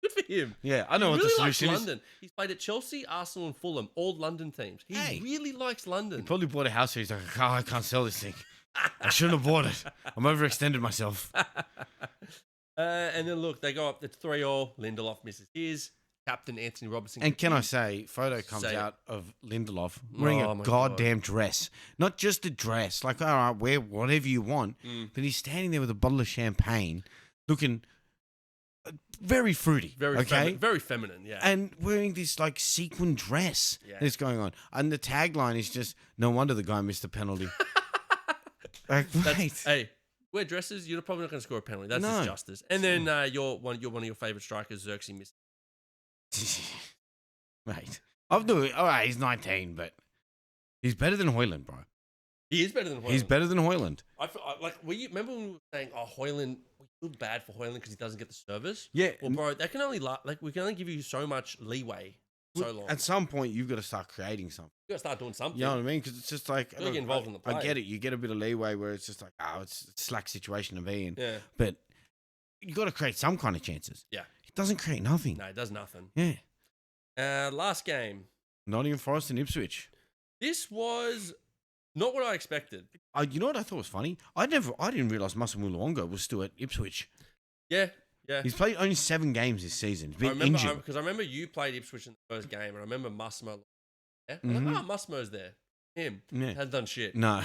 Speaker 2: Good for him.
Speaker 1: Yeah, I know what the solution is.
Speaker 2: London. He's played at Chelsea, Arsenal, and Fulham, all London teams. He really likes London.
Speaker 1: He probably bought a house here. He's like, oh, I can't sell this thing. I shouldn't have bought it. I'm overextended myself.
Speaker 2: And then look, they go up to 3-3. Lindelof misses his. Captain Anthony Robertson.
Speaker 1: And can I say, photo comes out of Lindelof wearing a goddamn dress. Not just a dress. Like, all right, wear whatever you want. But he's standing there with a bottle of champagne looking very fruity.
Speaker 2: Very feminine, yeah.
Speaker 1: And wearing this, like, sequin dress that's going on. And the tagline is just, no wonder the guy missed the penalty. Like, mate.
Speaker 2: Hey, wear dresses, you're probably not going to score a penalty. That's just justice. And then you're one of your favourite strikers, Xerxes, missed.
Speaker 1: Mate, all right, he's 19, but he's better than Højlund, bro.
Speaker 2: He is better than Højlund.
Speaker 1: He's better than Højlund.
Speaker 2: Remember when we were saying, Højlund, we feel bad for Højlund because he doesn't get the service?
Speaker 1: Yeah.
Speaker 2: Well, bro, that can only we can only give you so much leeway so long.
Speaker 1: At some point, you've got to start creating something.
Speaker 2: You got to start doing something.
Speaker 1: You know what I mean? Because it's just like,
Speaker 2: get involved in the play.
Speaker 1: I get it. You get a bit of leeway where it's just like, it's a slack situation to be in.
Speaker 2: Yeah.
Speaker 1: But you got to create some kind of chances.
Speaker 2: Yeah.
Speaker 1: It doesn't create nothing.
Speaker 2: No, it does nothing.
Speaker 1: Yeah.
Speaker 2: Last game.
Speaker 1: Nottingham Forest and Ipswich.
Speaker 2: This was not what I expected.
Speaker 1: You know what I thought was funny? I didn't realise Musa Mulonga was still at Ipswich.
Speaker 2: Yeah.
Speaker 1: He's played only 7 games this season. He's been injured.
Speaker 2: Because I remember you played Ipswich in the first game, and I remember Massimo. Yeah? Massimo's there. Him.
Speaker 1: Yeah.
Speaker 2: Hasn't done shit.
Speaker 1: No.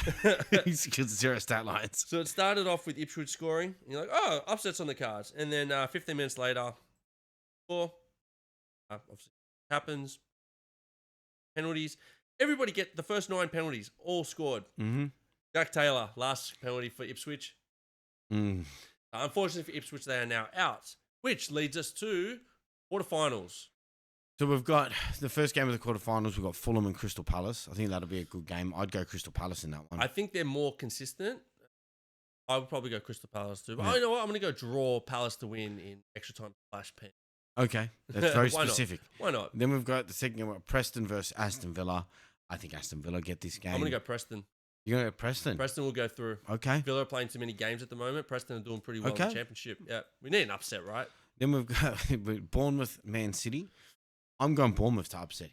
Speaker 1: He's got 0 stat lines.
Speaker 2: So it started off with Ipswich scoring. And you're like, oh, upsets on the cards. And then 15 minutes later, obviously happens. Penalties. Everybody get the first 9 penalties, all scored.
Speaker 1: Mm-hmm.
Speaker 2: Jack Taylor, last penalty for Ipswich. Unfortunately for Ipswich, they are now out, which leads us to quarterfinals.
Speaker 1: So we've got the first game of the quarterfinals. We've got Fulham and Crystal Palace. I think that'll be a good game. I'd go Crystal Palace in that one.
Speaker 2: I think they're more consistent. I would probably go Crystal Palace too. But you know what? I'm going to go draw Palace to win in extra time /pen.
Speaker 1: Okay, that's very specific.
Speaker 2: Why not?
Speaker 1: Then we've got the second game, Preston versus Aston Villa. I think Aston Villa get this game.
Speaker 2: I'm going to go Preston.
Speaker 1: You're going to go Preston?
Speaker 2: Preston will go through.
Speaker 1: Okay.
Speaker 2: Villa are playing too many games at the moment. Preston are doing pretty well in the championship. Yeah, we need an upset, right?
Speaker 1: Then we've got Bournemouth, Man City. I'm going Bournemouth to upset.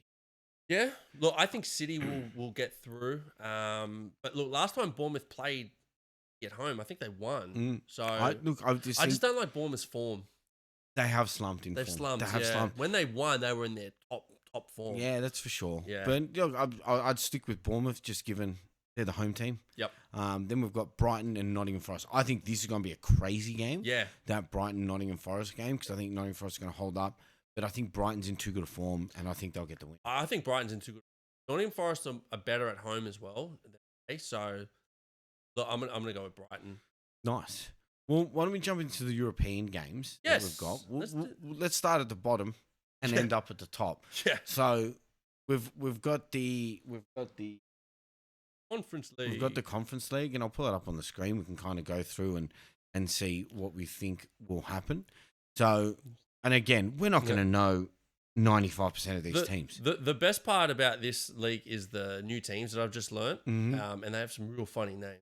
Speaker 2: Yeah. Look, I think City will get through. But look, last time Bournemouth played at home, I think they won. So I just don't like Bournemouth's form.
Speaker 1: They have slumped in
Speaker 2: They've
Speaker 1: form.
Speaker 2: slumped.
Speaker 1: They have slumped.
Speaker 2: When they won, they were in their top form.
Speaker 1: Yeah, that's for sure.
Speaker 2: Yeah.
Speaker 1: But I'd stick with Bournemouth just given they're the home team.
Speaker 2: Yep.
Speaker 1: Then we've got Brighton and Nottingham Forest. I think this is going to be a crazy game.
Speaker 2: Yeah.
Speaker 1: That Brighton-Nottingham Forest game, because I think Nottingham Forest is going to hold up. But I think Brighton's in too good a form, and I think they'll get the win.
Speaker 2: I think Brighton's in too good. Nottingham Forest are better at home as well. So look, I'm gonna go with Brighton.
Speaker 1: Nice. Well, why don't we jump into the European games that we've got? Let's start at the bottom and end up at the top.
Speaker 2: Yeah.
Speaker 1: So we've got the
Speaker 2: Conference League.
Speaker 1: We've got the Conference League, and I'll pull it up on the screen. We can kind of go through and see what we think will happen. So, and again, we're not going to know 95% of these teams.
Speaker 2: The best part about this league is the new teams that I've just learned, and they have some real funny names.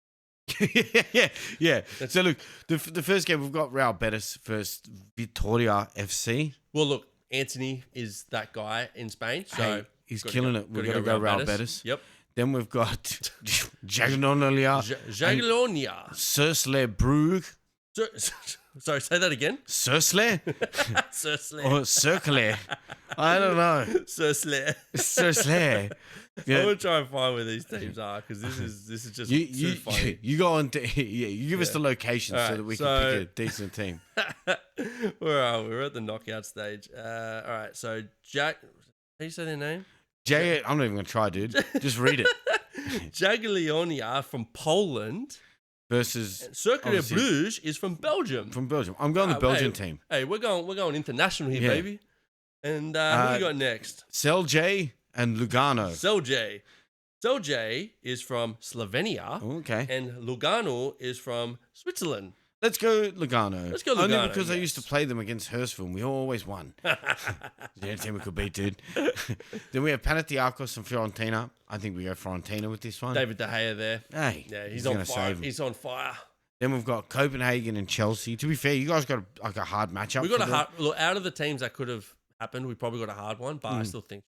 Speaker 1: yeah. So look, the first game we've got Real Betis versus Vitoria FC.
Speaker 2: Well, look, Anthony is that guy in Spain, so
Speaker 1: he's killing it. We're going to go Real Betis.
Speaker 2: Yep.
Speaker 1: Then we've got Jagiellonia, Cercle Brugge.
Speaker 2: Sorry, say that again.
Speaker 1: Cercle?
Speaker 2: Cercle.
Speaker 1: Or Cercle. I don't know. Cercle. Yeah.
Speaker 2: I'm gonna try and find where these teams are because this is just too funny.
Speaker 1: You go on. You give us the location so that we can pick a decent team.
Speaker 2: Where are we? We're at the knockout stage. All right. So Jack, how do you say their name?
Speaker 1: I'm not even gonna try, dude. Just read it.
Speaker 2: Jagiellonia from Poland
Speaker 1: versus
Speaker 2: Cercle Brugge is from Belgium.
Speaker 1: From Belgium. I'm going the Belgian team.
Speaker 2: Hey, we're going international here, baby. And who you got next?
Speaker 1: Celje and Lugano.
Speaker 2: Celje is from Slovenia.
Speaker 1: Okay.
Speaker 2: And Lugano is from Switzerland.
Speaker 1: Let's go Lugano.
Speaker 2: Let's go Lugano.
Speaker 1: Only because I used to play them against Hurstville and we always won. The only team we could beat, dude. Then we have Panathinaikos and Fiorentina. I think we go Fiorentina with this one.
Speaker 2: David De Gea there.
Speaker 1: Hey.
Speaker 2: Yeah, he's on fire. He's on fire.
Speaker 1: Then we've got Copenhagen and Chelsea. To be fair, you guys got a hard matchup.
Speaker 2: We got a hard look out of the teams that could have happened. We probably got a hard one, but I still think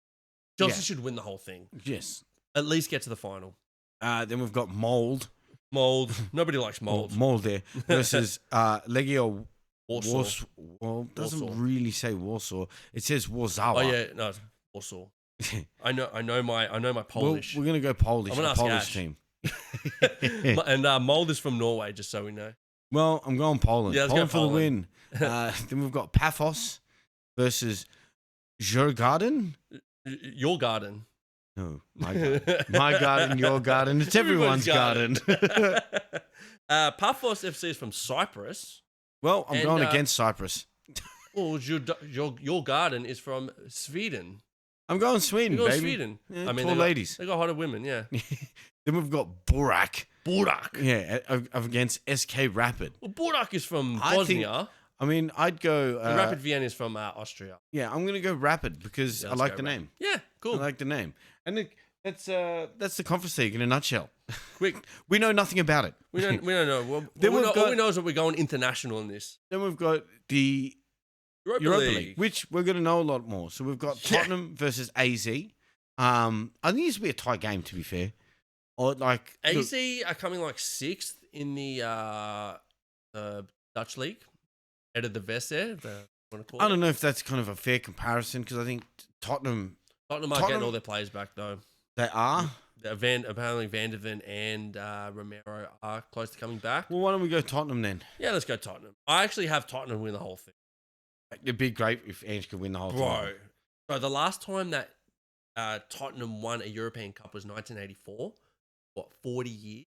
Speaker 2: Chelsea should win the whole thing.
Speaker 1: Yes.
Speaker 2: At least get to the final.
Speaker 1: Then we've got Mold.
Speaker 2: Nobody likes Mold.
Speaker 1: Mold there versus Legio
Speaker 2: Warsaw.
Speaker 1: Well, it doesn't really say Warsaw. It says Warsaw.
Speaker 2: Oh yeah, no, it's Warsaw. I know my Polish.
Speaker 1: Well, we're gonna go Polish.
Speaker 2: I'm gonna ask
Speaker 1: Polish
Speaker 2: Ash.
Speaker 1: team.
Speaker 2: And Mold is from Norway, just so we know.
Speaker 1: Well, I'm going Poland.
Speaker 2: Yeah,
Speaker 1: Poland for the win. Then we've got Paphos versus Djurgården.
Speaker 2: Your garden.
Speaker 1: No, my garden. My garden, your garden. It's everyone's garden.
Speaker 2: Paphos FC is from Cyprus.
Speaker 1: Well, I'm going against Cyprus.
Speaker 2: Well, your garden is from Sweden.
Speaker 1: I'm going Sweden,
Speaker 2: You're going
Speaker 1: baby.
Speaker 2: Sweden.
Speaker 1: Yeah, I mean, ladies.
Speaker 2: They got hotter women, yeah.
Speaker 1: Then we've got Burak.
Speaker 2: Yeah,
Speaker 1: against SK Rapid.
Speaker 2: Well, Burak is from Bosnia.
Speaker 1: I'd go...
Speaker 2: Rapid Vienna is from Austria.
Speaker 1: Yeah, I'm going to go Rapid because I like the name.
Speaker 2: Yeah, cool.
Speaker 1: I like the name. And That's the Conference League in a nutshell.
Speaker 2: Quick,
Speaker 1: we know nothing about it.
Speaker 2: we don't know. All we know is that we're going international in this.
Speaker 1: Then we've got the Europa League, which we're going to know a lot more. So we've got Tottenham versus AZ. I think this will be a tight game, to be fair. Or like
Speaker 2: AZ are coming like 6th in the Dutch league, out of the Vest there.
Speaker 1: I don't know if that's kind of a fair comparison because I think Tottenham
Speaker 2: are getting all their players back though.
Speaker 1: They are.
Speaker 2: Apparently Van der Ven and Romero are close to coming back.
Speaker 1: Well, why don't we go Tottenham then?
Speaker 2: Yeah, let's go Tottenham. I actually have Tottenham win the whole thing.
Speaker 1: It'd be great if Ange could win the whole thing.
Speaker 2: Bro, the last time that Tottenham won a European Cup was 1984. What, 40 years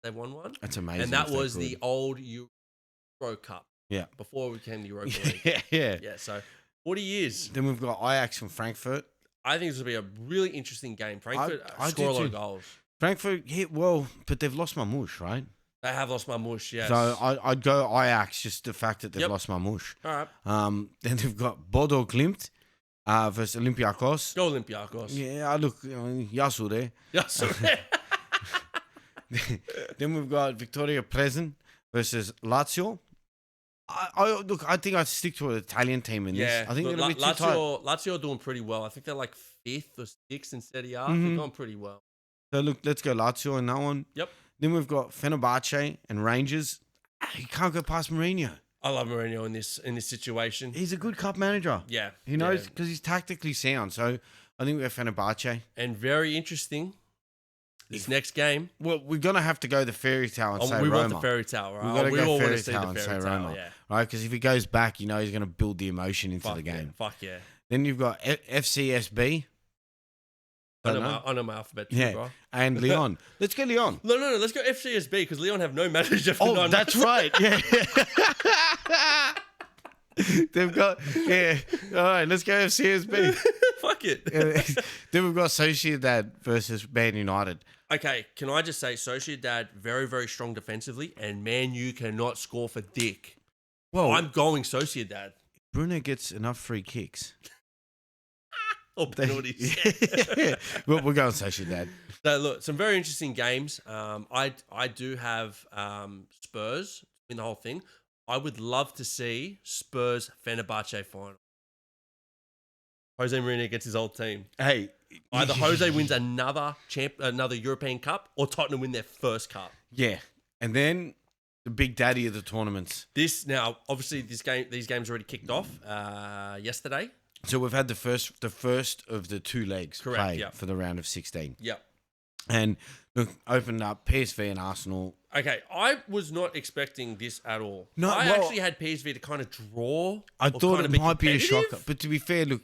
Speaker 2: they won one?
Speaker 1: That's amazing.
Speaker 2: And that was the old Euro Cup.
Speaker 1: Yeah.
Speaker 2: Before it became the Europa League.
Speaker 1: Yeah.
Speaker 2: Yeah, so 40 years.
Speaker 1: Then we've got Ajax from Frankfurt.
Speaker 2: I think this will be a really interesting game. Frankfurt score a lot of goals.
Speaker 1: Frankfurt, yeah, well, but they've lost Mamouche, right?
Speaker 2: They have lost Mamouche, yes.
Speaker 1: So I'd go Ajax, just the fact that they've lost Mamouche.
Speaker 2: All right.
Speaker 1: Then they've got Bodo Glimt versus Olympiacos.
Speaker 2: Go Olympiacos.
Speaker 1: Yeah, look, Yasu there.
Speaker 2: Yasu.
Speaker 1: Then we've got Victoria Plzen versus Lazio. I think I'd stick to an Italian team in this. I think it'll be too tight.
Speaker 2: Lazio are doing pretty well. I think they're like 5th or 6th in Serie A. They're going pretty well.
Speaker 1: So look, let's go Lazio in that one.
Speaker 2: Yep.
Speaker 1: Then we've got Fenerbahce and Rangers. You can't go past Mourinho.
Speaker 2: I love Mourinho in this situation.
Speaker 1: He's a good cup manager.
Speaker 2: Yeah.
Speaker 1: He knows because he's tactically sound. So I think we have Fenerbahce.
Speaker 2: And very interesting. This next game.
Speaker 1: Well, we're going to have to go the fairy tale and say Roma.
Speaker 2: We want the fairy tale, right?
Speaker 1: We've got to go
Speaker 2: all
Speaker 1: fairy
Speaker 2: want to see
Speaker 1: tale
Speaker 2: the
Speaker 1: and
Speaker 2: fairy
Speaker 1: say
Speaker 2: tale,
Speaker 1: Roma.
Speaker 2: yeah.
Speaker 1: Right? Because if he goes back, he's going to build the emotion into the game.
Speaker 2: Fuck yeah.
Speaker 1: Then you've got FCSB.
Speaker 2: I know my alphabet too, bro.
Speaker 1: And Lyon. Let's go Lyon.
Speaker 2: No. Let's go FCSB because Lyon have no manager for 9 months.
Speaker 1: That's right. Yeah. They've got, all right, let's go FCSB.
Speaker 2: Fuck it.
Speaker 1: Then we've got Sociedad versus Man United.
Speaker 2: Okay, can I just say Sociedad very, very strong defensively and Man U cannot score for dick. Well, I'm going Sociedad.
Speaker 1: Bruno gets enough free kicks.
Speaker 2: Or penalties.
Speaker 1: We're going Sociedad.
Speaker 2: So look, some very interesting games. I do have Spurs in the whole thing. I would love to see Spurs Fenerbahce final. Jose Mourinho gets his old team.
Speaker 1: Hey,
Speaker 2: either Jose wins another European Cup or Tottenham win their first cup.
Speaker 1: Yeah, and then the big daddy of the tournaments.
Speaker 2: Obviously, these games already kicked off yesterday.
Speaker 1: So we've had the first of the 2 legs played for the round of 16.
Speaker 2: Yep.
Speaker 1: And look, opened up PSV and Arsenal.
Speaker 2: Okay, I was not expecting this at all.
Speaker 1: No,
Speaker 2: I actually had PSV to kind of draw.
Speaker 1: I thought it might be a shocker. But to be fair, look,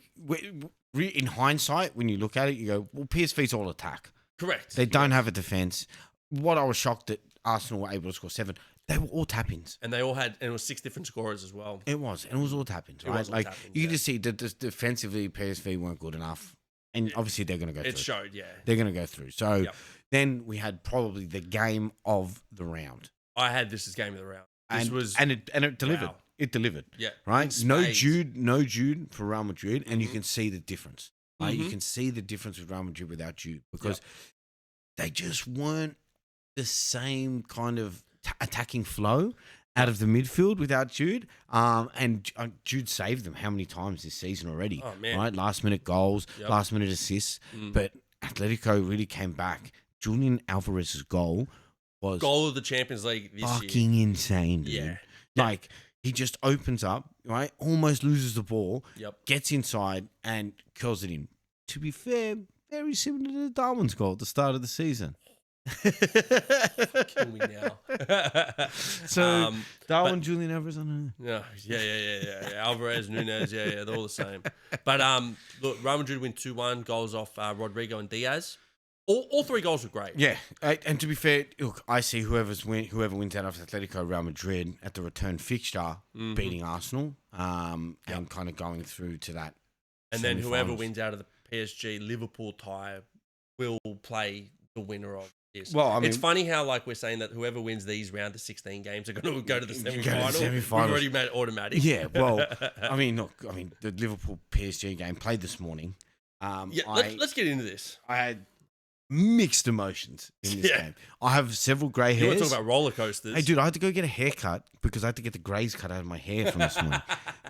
Speaker 1: in hindsight, when you look at it, you go, well, PSV's all attack.
Speaker 2: Correct.
Speaker 1: They don't have a defence. What I was shocked that Arsenal were able to score 7. They were all tap-ins.
Speaker 2: And they all had, and it was 6 different scorers as well.
Speaker 1: It was all tap-ins, right? You can just see that defensively PSV weren't good enough. And obviously they're going to go through.
Speaker 2: It showed, yeah.
Speaker 1: They're going to go through. So then we had probably the game of the round.
Speaker 2: I had this as game of the round.
Speaker 1: And it delivered. Wow. It delivered.
Speaker 2: Yeah.
Speaker 1: Right? No Jude for Real Madrid, and you can see the difference. Right? You can see the difference with Real Madrid without Jude because they just weren't the same kind of attacking flow out of the midfield without Jude. And Jude saved them how many times this season already?
Speaker 2: Oh, man.
Speaker 1: Right? Last minute goals, last minute assists. But Atletico really came back. Julian Alvarez's goal was
Speaker 2: goal of the Champions League this year.
Speaker 1: Fucking insane, dude.
Speaker 2: Yeah.
Speaker 1: Like, he just opens up, right? Almost loses the ball, gets inside and curls it in. To be fair, very similar to the Darwin's goal at the start of the season.
Speaker 2: Kill me now.
Speaker 1: So Darwin, Julian Alvarez, I don't know.
Speaker 2: Yeah. Alvarez, Nunez, they're all the same. But look, Real Madrid win 2-1, goals off Rodrigo and Diaz. All 3 goals were great.
Speaker 1: Yeah, and to be fair, look, I see whoever wins out of Atletico Real Madrid at the return fixture beating Arsenal, and kind of going through to that.
Speaker 2: And then whoever wins out of the PSG Liverpool tie will play the winner of. Well, I mean, it's funny how we're saying that whoever wins these round of 16 games are going to go to the semi-final. We've already made it automatic.
Speaker 1: Yeah, well, the Liverpool PSG game played this morning.
Speaker 2: Let's get into this.
Speaker 1: I had mixed emotions in this game. I have several grey hairs.
Speaker 2: You want to talk about roller coasters?
Speaker 1: Hey, dude, I had to go get a haircut because I had to get the greys cut out of my hair from this morning.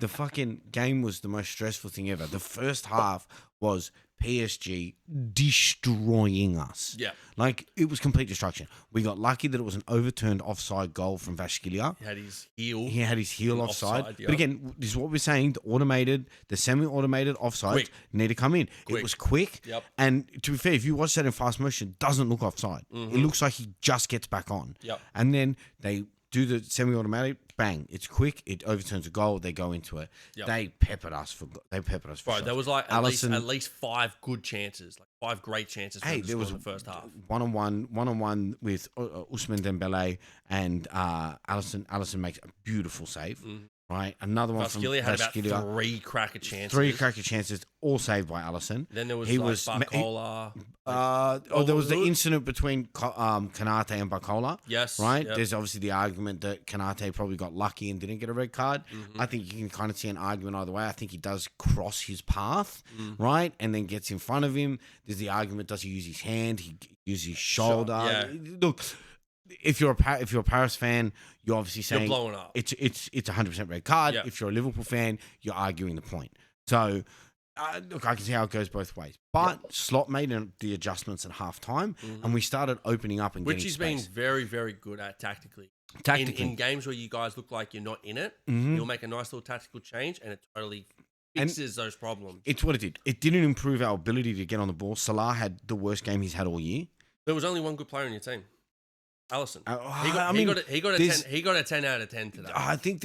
Speaker 1: The fucking game was the most stressful thing ever. The first half was PSG destroying us.
Speaker 2: Yeah.
Speaker 1: Like, it was complete destruction. We got lucky that it was an overturned offside goal from Vashkilia.
Speaker 2: He had his heel
Speaker 1: offside.
Speaker 2: Yeah.
Speaker 1: But again, this is what we're saying. The semi-automated offsides need to come in. It was quick.
Speaker 2: Yep.
Speaker 1: And to be fair, if you watch that in fast motion, it doesn't look offside. It looks like he just gets back on.
Speaker 2: Yep.
Speaker 1: And then they do the semi-automatic, bang, it's quick, it overturns a goal, they go into it.
Speaker 2: Yep.
Speaker 1: They peppered us for
Speaker 2: Right, there was like at least 5 good chances, like 5 great chances for there was in the first half.
Speaker 1: One-on-one with Ousmane Dembele and Alisson makes a beautiful save. Right, another one from
Speaker 2: Vashkilia had about 3 cracker chances.
Speaker 1: All saved by Alisson.
Speaker 2: Then there was Barcola.
Speaker 1: There was the incident between Kanate and Barcola.
Speaker 2: Yes,
Speaker 1: right.
Speaker 2: Yep.
Speaker 1: There's obviously the argument that Kanate probably got lucky and didn't get a red card. I think you can kind of see an argument either way. I think he does cross his path, right, and then gets in front of him. There's the argument: does he use his hand? He uses his shoulder.
Speaker 2: Yeah.
Speaker 1: Look. If you're a Paris fan, you're obviously saying
Speaker 2: you're blowing up.
Speaker 1: It's 100% red card.
Speaker 2: Yep.
Speaker 1: If you're a Liverpool fan, you're arguing the point. So, look, I can see how it goes both ways. But Slot made the adjustments at halftime, and we started opening up and
Speaker 2: which
Speaker 1: getting
Speaker 2: he's
Speaker 1: space.
Speaker 2: been very, very good at tactically. In games where you guys look like you're not in it, he'll make a nice little tactical change, and it totally fixes those problems.
Speaker 1: It's what it did. It didn't improve our ability to get on the ball. Salah had the worst game he's had all year.
Speaker 2: There was only one good player on your team. Alisson. He got a 10 out of 10 today.
Speaker 1: I think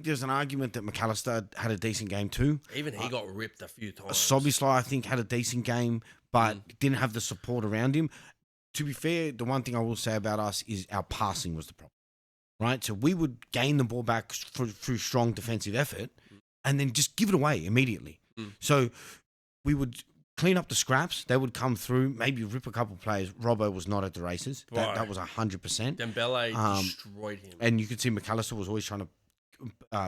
Speaker 1: there's an argument that McAllister had a decent game too.
Speaker 2: Even he got ripped a few times.
Speaker 1: Szoboszlai, I think, had a decent game, but didn't have the support around him. To be fair, the one thing I will say about us is our passing was the problem, right? So we would gain the ball back through strong defensive effort and then just give it away immediately. So we would clean up the scraps. They would come through, maybe rip a couple of players. Robbo was not at the races. That was 100%.
Speaker 2: Dembele destroyed him.
Speaker 1: And you could see McAllister was always trying to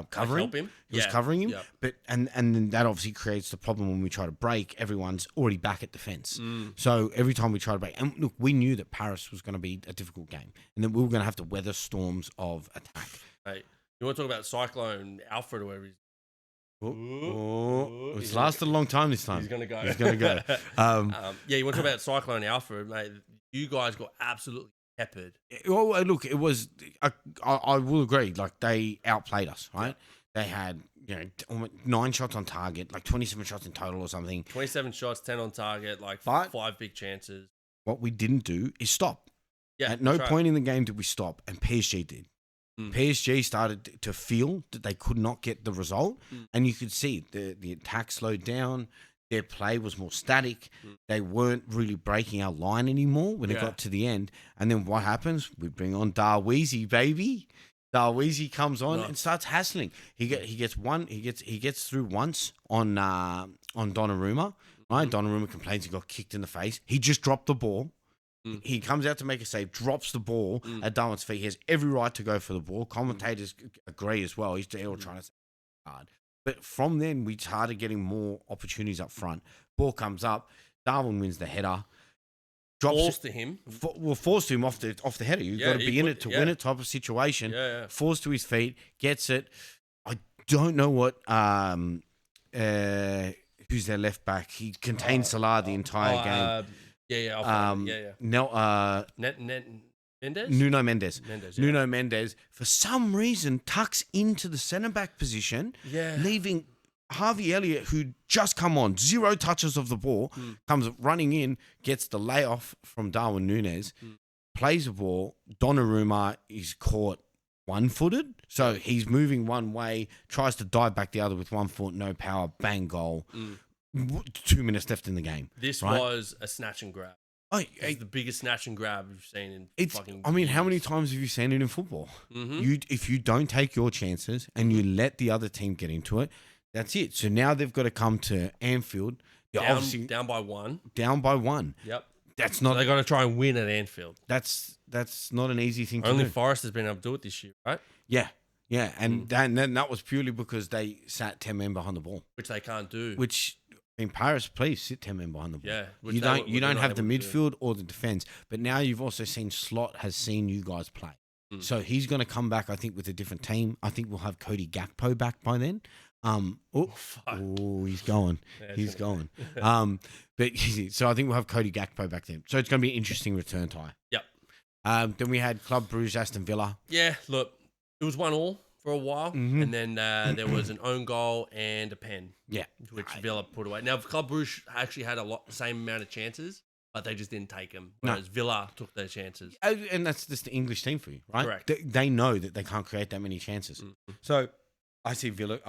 Speaker 1: cover him.
Speaker 2: Help him.
Speaker 1: He was covering him. But and then that obviously creates the problem when we try to break. Everyone's already back at defence. So every time we try to break, and look, we knew that Paris was going to be a difficult game, and that we were going to have to weather storms of attack.
Speaker 2: Hey, you want to talk about Cyclone Alfred or whatever he's...
Speaker 1: It's lasted a long time this time.
Speaker 2: He's going to go.
Speaker 1: You want to
Speaker 2: talk about Cyclone Alfred, mate. You guys got absolutely peppered.
Speaker 1: Well, look, it was... I will agree. Like, they outplayed us, right? They had, 9 shots on target, like 27 shots in total or something.
Speaker 2: 27 shots, 10 on target, like 5 big chances.
Speaker 1: What we didn't do is stop.
Speaker 2: Yeah,
Speaker 1: At no point in the game did we stop, and PSG did. PSG started to feel that they could not get the result, and you could see the attack slowed down. Their play was more static. They weren't really breaking our line anymore when it got to the end. And then what happens? We bring on Darweezy, baby. Darweezy comes on and starts hassling. He gets through once on Donnarumma. Right, Donnarumma complains he got kicked in the face. He just dropped the ball. He comes out to make a save, drops the ball at Darwin's feet. He has every right to go for the ball. Commentators agree as well. He's all trying to say hard. But from then, we started getting more opportunities up front. Ball comes up. Darwin wins the header.
Speaker 2: Forced to him.
Speaker 1: Forced him off the header. You've got to be in it to win it type of situation. Forced to his feet. Gets it. I don't know what... who's their left back? He contained Salah the entire game.
Speaker 2: Mendes?
Speaker 1: Nuno Mendes.
Speaker 2: Mendes,
Speaker 1: Nuno Mendes, for some reason, tucks into the centre-back position, leaving Harvey Elliott, who just come on, 0 touches of the ball, comes running in, gets the layoff from Darwin Núñez, plays the ball. Donnarumma is caught one-footed, so he's moving one way, tries to dive back the other with 1 foot, no power, bang, goal. 2 minutes left in the game.
Speaker 2: This was a snatch and grab. It's the biggest snatch and grab we've seen in fucking years.
Speaker 1: How many times have you seen it in football? If you don't take your chances and you let the other team get into it, that's it. So now they've got to come to Anfield.
Speaker 2: Down by 1.
Speaker 1: Down by 1.
Speaker 2: Yep.
Speaker 1: That's not.
Speaker 2: They got to try and win at Anfield.
Speaker 1: That's not an easy thing to do.
Speaker 2: Only Forest has been able to do it this year, right?
Speaker 1: Yeah. And then that was purely because they sat 10 men behind the ball,
Speaker 2: which they can't do.
Speaker 1: Which I mean, Paris, please sit 10 men behind the ball.
Speaker 2: Yeah,
Speaker 1: You don't have the midfield or the defense, but now you've also seen Slot has seen you guys play. So he's going to come back, I think, with a different team. I think we'll have Cody Gakpo back by then. He's going.
Speaker 2: Yeah,
Speaker 1: he's going. So I think we'll have Cody Gakpo back then. So it's going to be an interesting return tie.
Speaker 2: Yep.
Speaker 1: Then we had Club Brugge, Aston Villa.
Speaker 2: Yeah, look, it was 1-1 for a while, and then there was an own goal and a pen.
Speaker 1: Yeah,
Speaker 2: which Villa put away. Now Club Brugge actually had the same amount of chances, but they just didn't take them. Whereas Villa took their chances.
Speaker 1: And that's just the English team for you, right?
Speaker 2: Correct.
Speaker 1: They know that they can't create that many chances. So I see Villa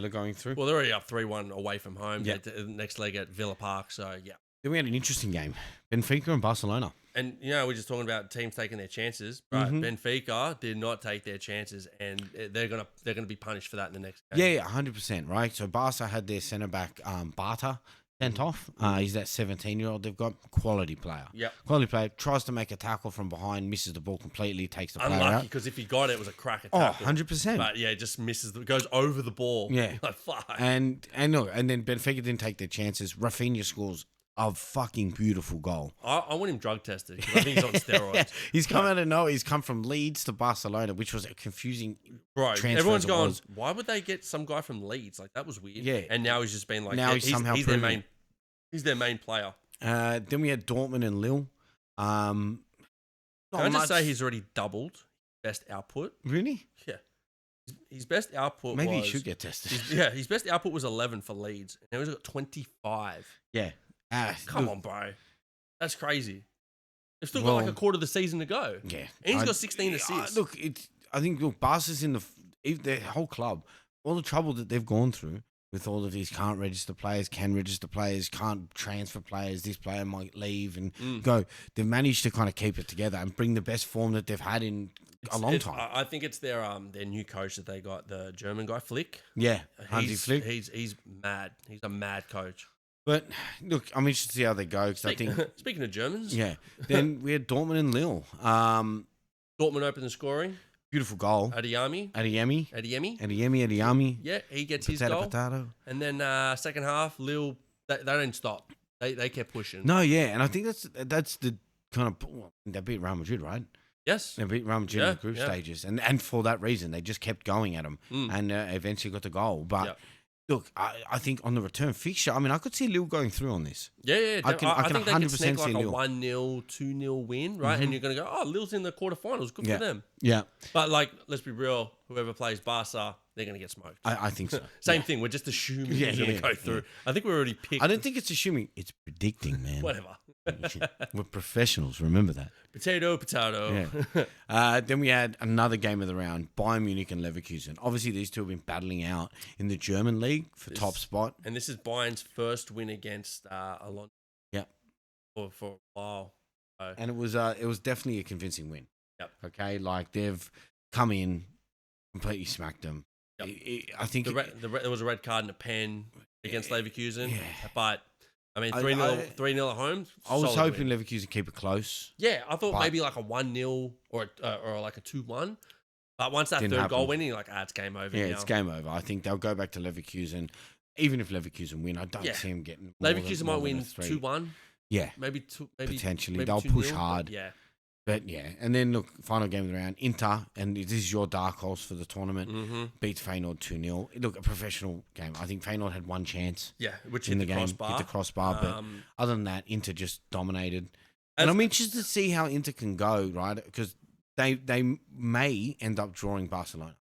Speaker 1: going through.
Speaker 2: Well, they're already up 3-1 away from home.
Speaker 1: Yeah.
Speaker 2: Next leg at Villa Park. So yeah.
Speaker 1: Then we had an interesting game: Benfica and Barcelona.
Speaker 2: And we're just talking about teams taking their chances, but Benfica did not take their chances, and they're gonna be punished for that in the next game.
Speaker 1: Yeah, 100%. Right. So Barca had their centre back Barta sent off. He's that 17-year-old. They've got quality player.
Speaker 2: Yeah,
Speaker 1: quality player. Tries to make a tackle from behind, misses the ball completely, takes the player out.
Speaker 2: Unlucky, because if he got it, it was a cracker tackle.
Speaker 1: 100%.
Speaker 2: But yeah, it just misses. Goes over the ball.
Speaker 1: Yeah.
Speaker 2: Like fuck.
Speaker 1: And then Benfica didn't take their chances. Rafinha scores a fucking beautiful goal.
Speaker 2: I want him drug tested because I think he's on steroids.
Speaker 1: Yeah, he's come out of nowhere. He's come from Leeds to Barcelona, which was a confusing transfer.
Speaker 2: Everyone's going, why would they get some guy from Leeds? Like, that was weird.
Speaker 1: Yeah.
Speaker 2: And now he's just been like,
Speaker 1: now he's
Speaker 2: their main player.
Speaker 1: Then we had Dortmund and Lille.
Speaker 2: Can I just say he's already doubled best output?
Speaker 1: Really?
Speaker 2: Yeah. His best output
Speaker 1: Maybe he should get tested.
Speaker 2: His best output was 11 for Leeds. And now he's got 25.
Speaker 1: Yeah.
Speaker 2: Come on, bro. That's crazy. They've still got like a quarter of the season to go.
Speaker 1: Yeah.
Speaker 2: And he's got 16 assists.
Speaker 1: I think Barca's in the whole club, all the trouble that they've gone through with all of these can't register players, can register players, can't transfer players, this player might leave and go. They've managed to kind of keep it together and bring the best form that they've had in a long time.
Speaker 2: I think it's their new coach that they got, the German guy, Flick.
Speaker 1: Yeah, Hansi Flick.
Speaker 2: He's mad. He's a mad coach.
Speaker 1: But look, I'm interested to see how they go. I think
Speaker 2: speaking of Germans,
Speaker 1: yeah. Then we had Dortmund and Lille.
Speaker 2: Dortmund opened the scoring.
Speaker 1: Beautiful goal.
Speaker 2: Adeyemi. Yeah, he gets his goal. And then second half, Lille, they didn't stop. They kept pushing.
Speaker 1: No, yeah, and I think that's the kind of they beat Real Madrid, right?
Speaker 2: Yes,
Speaker 1: they beat Real Madrid in the group stages, and for that reason, they just kept going at them, and eventually got the goal. But look, I think on the return fixture, I mean, I could see Lille going through on this.
Speaker 2: Yeah. I think they could sneak like a
Speaker 1: Lille.
Speaker 2: 1-0, 2-0 win, right? And you're going to go, oh, Lille's in the quarterfinals. Good for them.
Speaker 1: Yeah.
Speaker 2: But, like, let's be real. Whoever plays Barca, they're going to get smoked.
Speaker 1: I think so.
Speaker 2: Same thing. We're just assuming he's going to go through. Yeah. I think we already picked.
Speaker 1: I don't think it's assuming. It's predicting, man.
Speaker 2: Whatever.
Speaker 1: We're professionals. Remember that.
Speaker 2: Potato.
Speaker 1: Yeah. Then we had another game of the round, Bayern Munich and Leverkusen. Obviously, these two have been battling out in the German league for top spot.
Speaker 2: And this is Bayern's first win against Alonso.
Speaker 1: Yeah.
Speaker 2: For a while. So.
Speaker 1: And it was definitely a convincing win.
Speaker 2: Yep.
Speaker 1: Okay, like they've come in, completely smacked them.
Speaker 2: Yep.
Speaker 1: I think
Speaker 2: there was a red card and a pen against Leverkusen.
Speaker 1: Yeah.
Speaker 2: But I mean, 3-0 at home.
Speaker 1: I was hoping Leverkusen keep it close.
Speaker 2: Yeah, I thought maybe like a 1-0 or like a 2-1. But once that third goal went in, you're like, it's game over.
Speaker 1: Yeah,
Speaker 2: now.
Speaker 1: It's game over. I think they'll go back to Leverkusen. Even if Leverkusen win, I don't see them getting.
Speaker 2: Leverkusen might win 2-1.
Speaker 1: Yeah,
Speaker 2: maybe
Speaker 1: potentially
Speaker 2: maybe
Speaker 1: they'll
Speaker 2: 2-0,
Speaker 1: push hard.
Speaker 2: Yeah.
Speaker 1: But yeah, and then look, final game of the round, Inter, and this is your dark horse for the tournament, beats Feyenoord 2-0. Look, a professional game. I think Feyenoord had one chance.
Speaker 2: Yeah, which
Speaker 1: in
Speaker 2: hit
Speaker 1: the game, hit the crossbar. But other than that, Inter just dominated. And I'm interested to see how Inter can go, right? Because they may end up drawing Barcelona.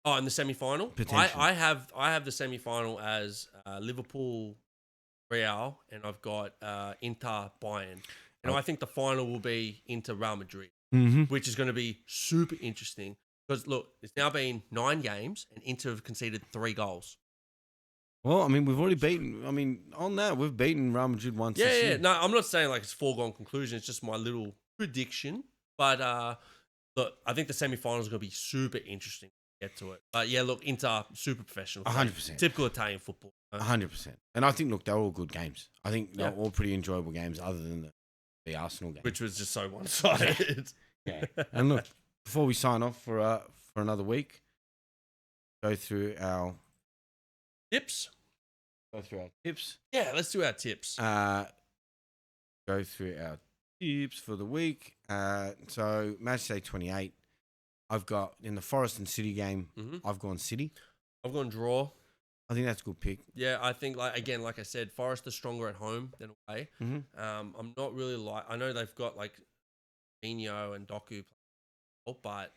Speaker 2: Oh, in the semi-final?
Speaker 1: Potentially.
Speaker 2: I have the semi-final as Liverpool, Real, and I've got Inter, Bayern. And I think the final will be Inter Real Madrid, which is going to be super interesting. Because, look, it's now been 9 games and Inter have conceded 3 goals.
Speaker 1: Well, I mean, we've already beaten... I mean, on that, we've beaten Real Madrid once this year.
Speaker 2: No, I'm not saying like it's a foregone conclusion. It's just my little prediction. But, look, I think the semi-final is going to be super interesting to get to it. But, yeah, look, Inter, super professional.
Speaker 1: 100%.
Speaker 2: Typical Italian football.
Speaker 1: 100%. And I think, look, they're all good games. I think they're all pretty enjoyable games other than the Arsenal game,
Speaker 2: which was just so one-sided.
Speaker 1: Yeah. And look, before we sign off for another week, go through our
Speaker 2: tips.
Speaker 1: go through our tips.
Speaker 2: Yeah, let's do our tips.
Speaker 1: Go through our tips for the week. So Matchday 28. I've got in the Forest and City game. I've gone City.
Speaker 2: I've gone draw.
Speaker 1: I think that's a good pick.
Speaker 2: Yeah, I think like I said, Forest are stronger at home than away. I'm not really I know they've got like Mino and Doku, but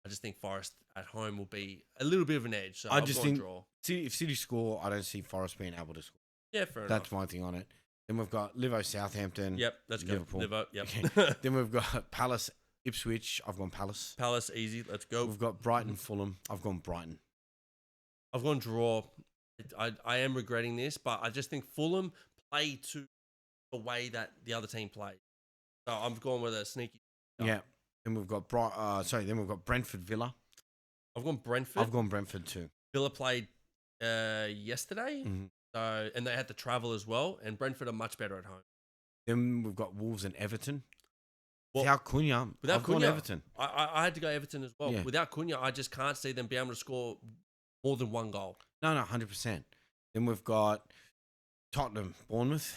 Speaker 2: I just think Forest at home will be a little bit of an edge. So
Speaker 1: I just think
Speaker 2: draw.
Speaker 1: if City score, I don't see Forest being able to score.
Speaker 2: Yeah, fair enough.
Speaker 1: That's my thing on it. Then we've got Livo Southampton.
Speaker 2: Yep, let's go.
Speaker 1: Liverpool.
Speaker 2: Livo, yep.
Speaker 1: Okay. Then we've got Palace Ipswich. I've gone Palace.
Speaker 2: Palace, easy. Let's go.
Speaker 1: We've got Brighton Fulham. I've gone Brighton.
Speaker 2: I've gone draw. I am regretting this, but I just think Fulham play to the way that the other team plays. So I'm going with a sneaky.
Speaker 1: Yeah. Then we've got Then we've got Brentford Villa.
Speaker 2: I've gone Brentford.
Speaker 1: I've gone Brentford too.
Speaker 2: Villa played yesterday, so and they had to travel as well. And Brentford are much better at home.
Speaker 1: Then we've got Wolves and Everton.
Speaker 2: Well,
Speaker 1: Without Cunha, I've gone Everton.
Speaker 2: I had to go Everton as well.
Speaker 1: Yeah.
Speaker 2: Without Cunha, I just can't see them be able to score more than one goal.
Speaker 1: No, 100%. Then we've got Tottenham Bournemouth.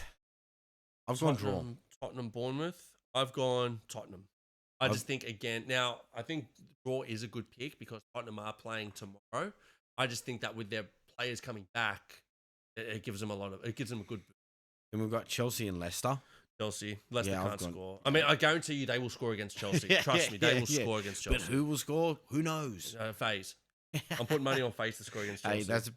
Speaker 1: I've gone draw.
Speaker 2: Tottenham Bournemouth. I've gone Tottenham. I just think again. Now I think draw is a good pick because Tottenham are playing tomorrow. I just think that with their players coming back, it gives them a good.
Speaker 1: Then we've got Chelsea and Leicester.
Speaker 2: Leicester can't score. I mean, I guarantee you they will score against Chelsea. Trust me, they will score against Chelsea.
Speaker 1: But who will score? Who knows?
Speaker 2: FaZe. I'm putting money on FaZe to score against Chelsea.
Speaker 1: Hey, that's a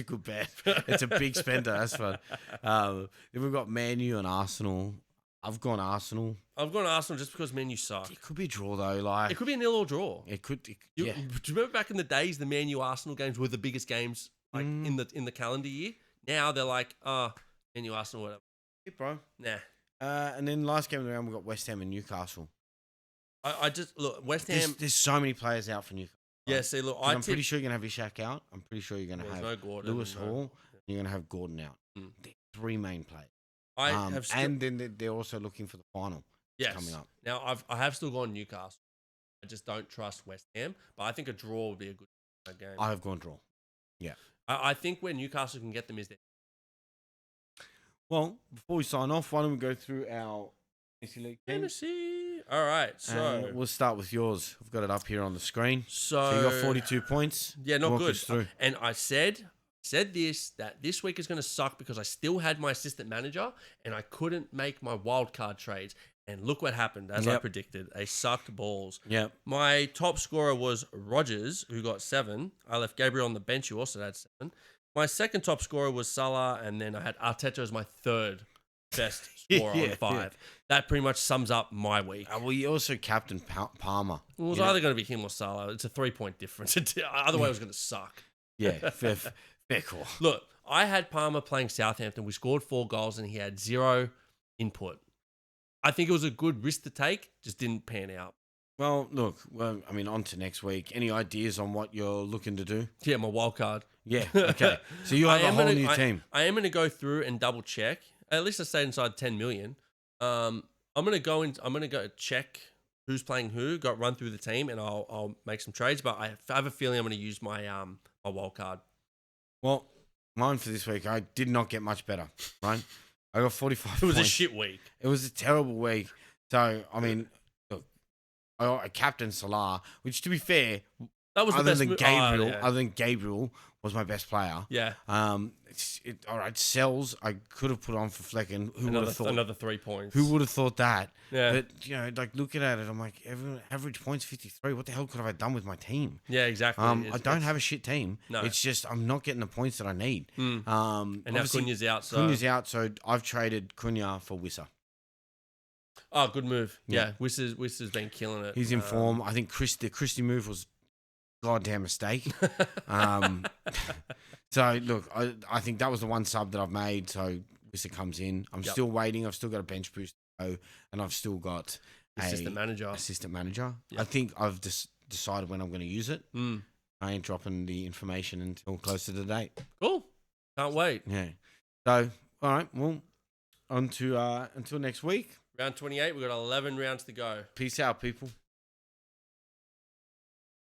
Speaker 1: good bet. It's a big spender. That's fun. Then we've got Man U and Arsenal. I've gone Arsenal.
Speaker 2: I've gone Arsenal just because Man U suck.
Speaker 1: It could be a draw though. Like
Speaker 2: it could be a 0 or draw.
Speaker 1: It could.
Speaker 2: Do you remember back in the days, the Man U Arsenal games were the biggest games like in the calendar year? Now they're like, Man U Arsenal, whatever.
Speaker 1: Yeah, bro.
Speaker 2: Nah.
Speaker 1: And then last game of the round, we've got West Ham and Newcastle.
Speaker 2: I just look West Ham.
Speaker 1: There's so many players out for Newcastle.
Speaker 2: Yeah, see, look,
Speaker 1: I'm pretty sure you're gonna have Ishak out. I'm pretty sure you're gonna have Lewis Hall. And you're gonna have Gordon out. They're three main players. And then they're also looking for the final.
Speaker 2: Yes.
Speaker 1: Coming up.
Speaker 2: Now I have still gone Newcastle. I just don't trust West Ham, but I think a draw would be a good game.
Speaker 1: I have gone draw. Yeah.
Speaker 2: I think where Newcastle can get them is there.
Speaker 1: Well, before we sign off, why don't we go through our Fantasy League team?
Speaker 2: All right, so
Speaker 1: we'll start with yours. I've got it up here on the screen.
Speaker 2: So
Speaker 1: you got 42 points.
Speaker 2: Yeah, not
Speaker 1: Walk
Speaker 2: good.
Speaker 1: us through.
Speaker 2: And I said that this week is going to suck because I still had my assistant manager and I couldn't make my wild card trades. And look what happened, as I predicted. They sucked balls.
Speaker 1: Yep.
Speaker 2: My top scorer was Rodgers, who got 7. I left Gabriel on the bench, who also had 7. My second top scorer was Salah, and then I had Arteta as my third best scorer on 5. Yeah. That pretty much sums up my week.
Speaker 1: Well, you also captained Palmer.
Speaker 2: Well, it was either going to be him or Salah. It's a 3-point difference. Otherwise, it was going to suck.
Speaker 1: Yeah, fair call.
Speaker 2: Look, I had Palmer playing Southampton. We scored 4 goals, and he had 0 input. I think it was a good risk to take, just didn't pan out.
Speaker 1: Well, look, I mean, on to next week. Any ideas on what you're looking to do?
Speaker 2: Yeah, my wild card.
Speaker 1: Yeah, okay. So you have a whole new team.
Speaker 2: I am going to go through and double check. At least I stayed inside 10 million. I'm going to go check who's playing who, run through the team, and I'll make some trades. But I have a feeling I'm going to use my my wild card.
Speaker 1: Well, mine for this week, I did not get much better, right? I got 45
Speaker 2: It was
Speaker 1: points.
Speaker 2: A shit week.
Speaker 1: It was a terrible week. So, I mean, look, I got Captain Salah, which, to be fair,
Speaker 2: that was
Speaker 1: other than Gabriel was my best player.
Speaker 2: Yeah.
Speaker 1: All right, Sells, I could have put on for Flecken. Who would have thought?
Speaker 2: Another 3 points.
Speaker 1: Who would have thought that?
Speaker 2: Yeah.
Speaker 1: But, like, looking at it, I'm like, average points 53. What the hell could I have done with my team?
Speaker 2: Yeah, exactly.
Speaker 1: I don't have a shit team.
Speaker 2: No.
Speaker 1: It's just I'm not getting the points that I need.
Speaker 2: And now Cunha's out.
Speaker 1: Cunha's out, so I've traded Cunha for Wissa.
Speaker 2: Oh, good move. Yeah, Wissa's been killing it.
Speaker 1: He's in form. I think the Christie move was goddamn mistake. So, look, I think that was the one sub that I've made, so Wissa comes in. I'm still waiting. I've still got a bench boost to go, and I've still got
Speaker 2: assistant manager.
Speaker 1: Yep. I think I've decided when I'm going to use it. I ain't dropping the information until close to the date.
Speaker 2: Cool. Can't wait.
Speaker 1: Yeah. So, all right, well, on to until next week.
Speaker 2: Round 28, we've got 11 rounds to go.
Speaker 1: Peace out, people.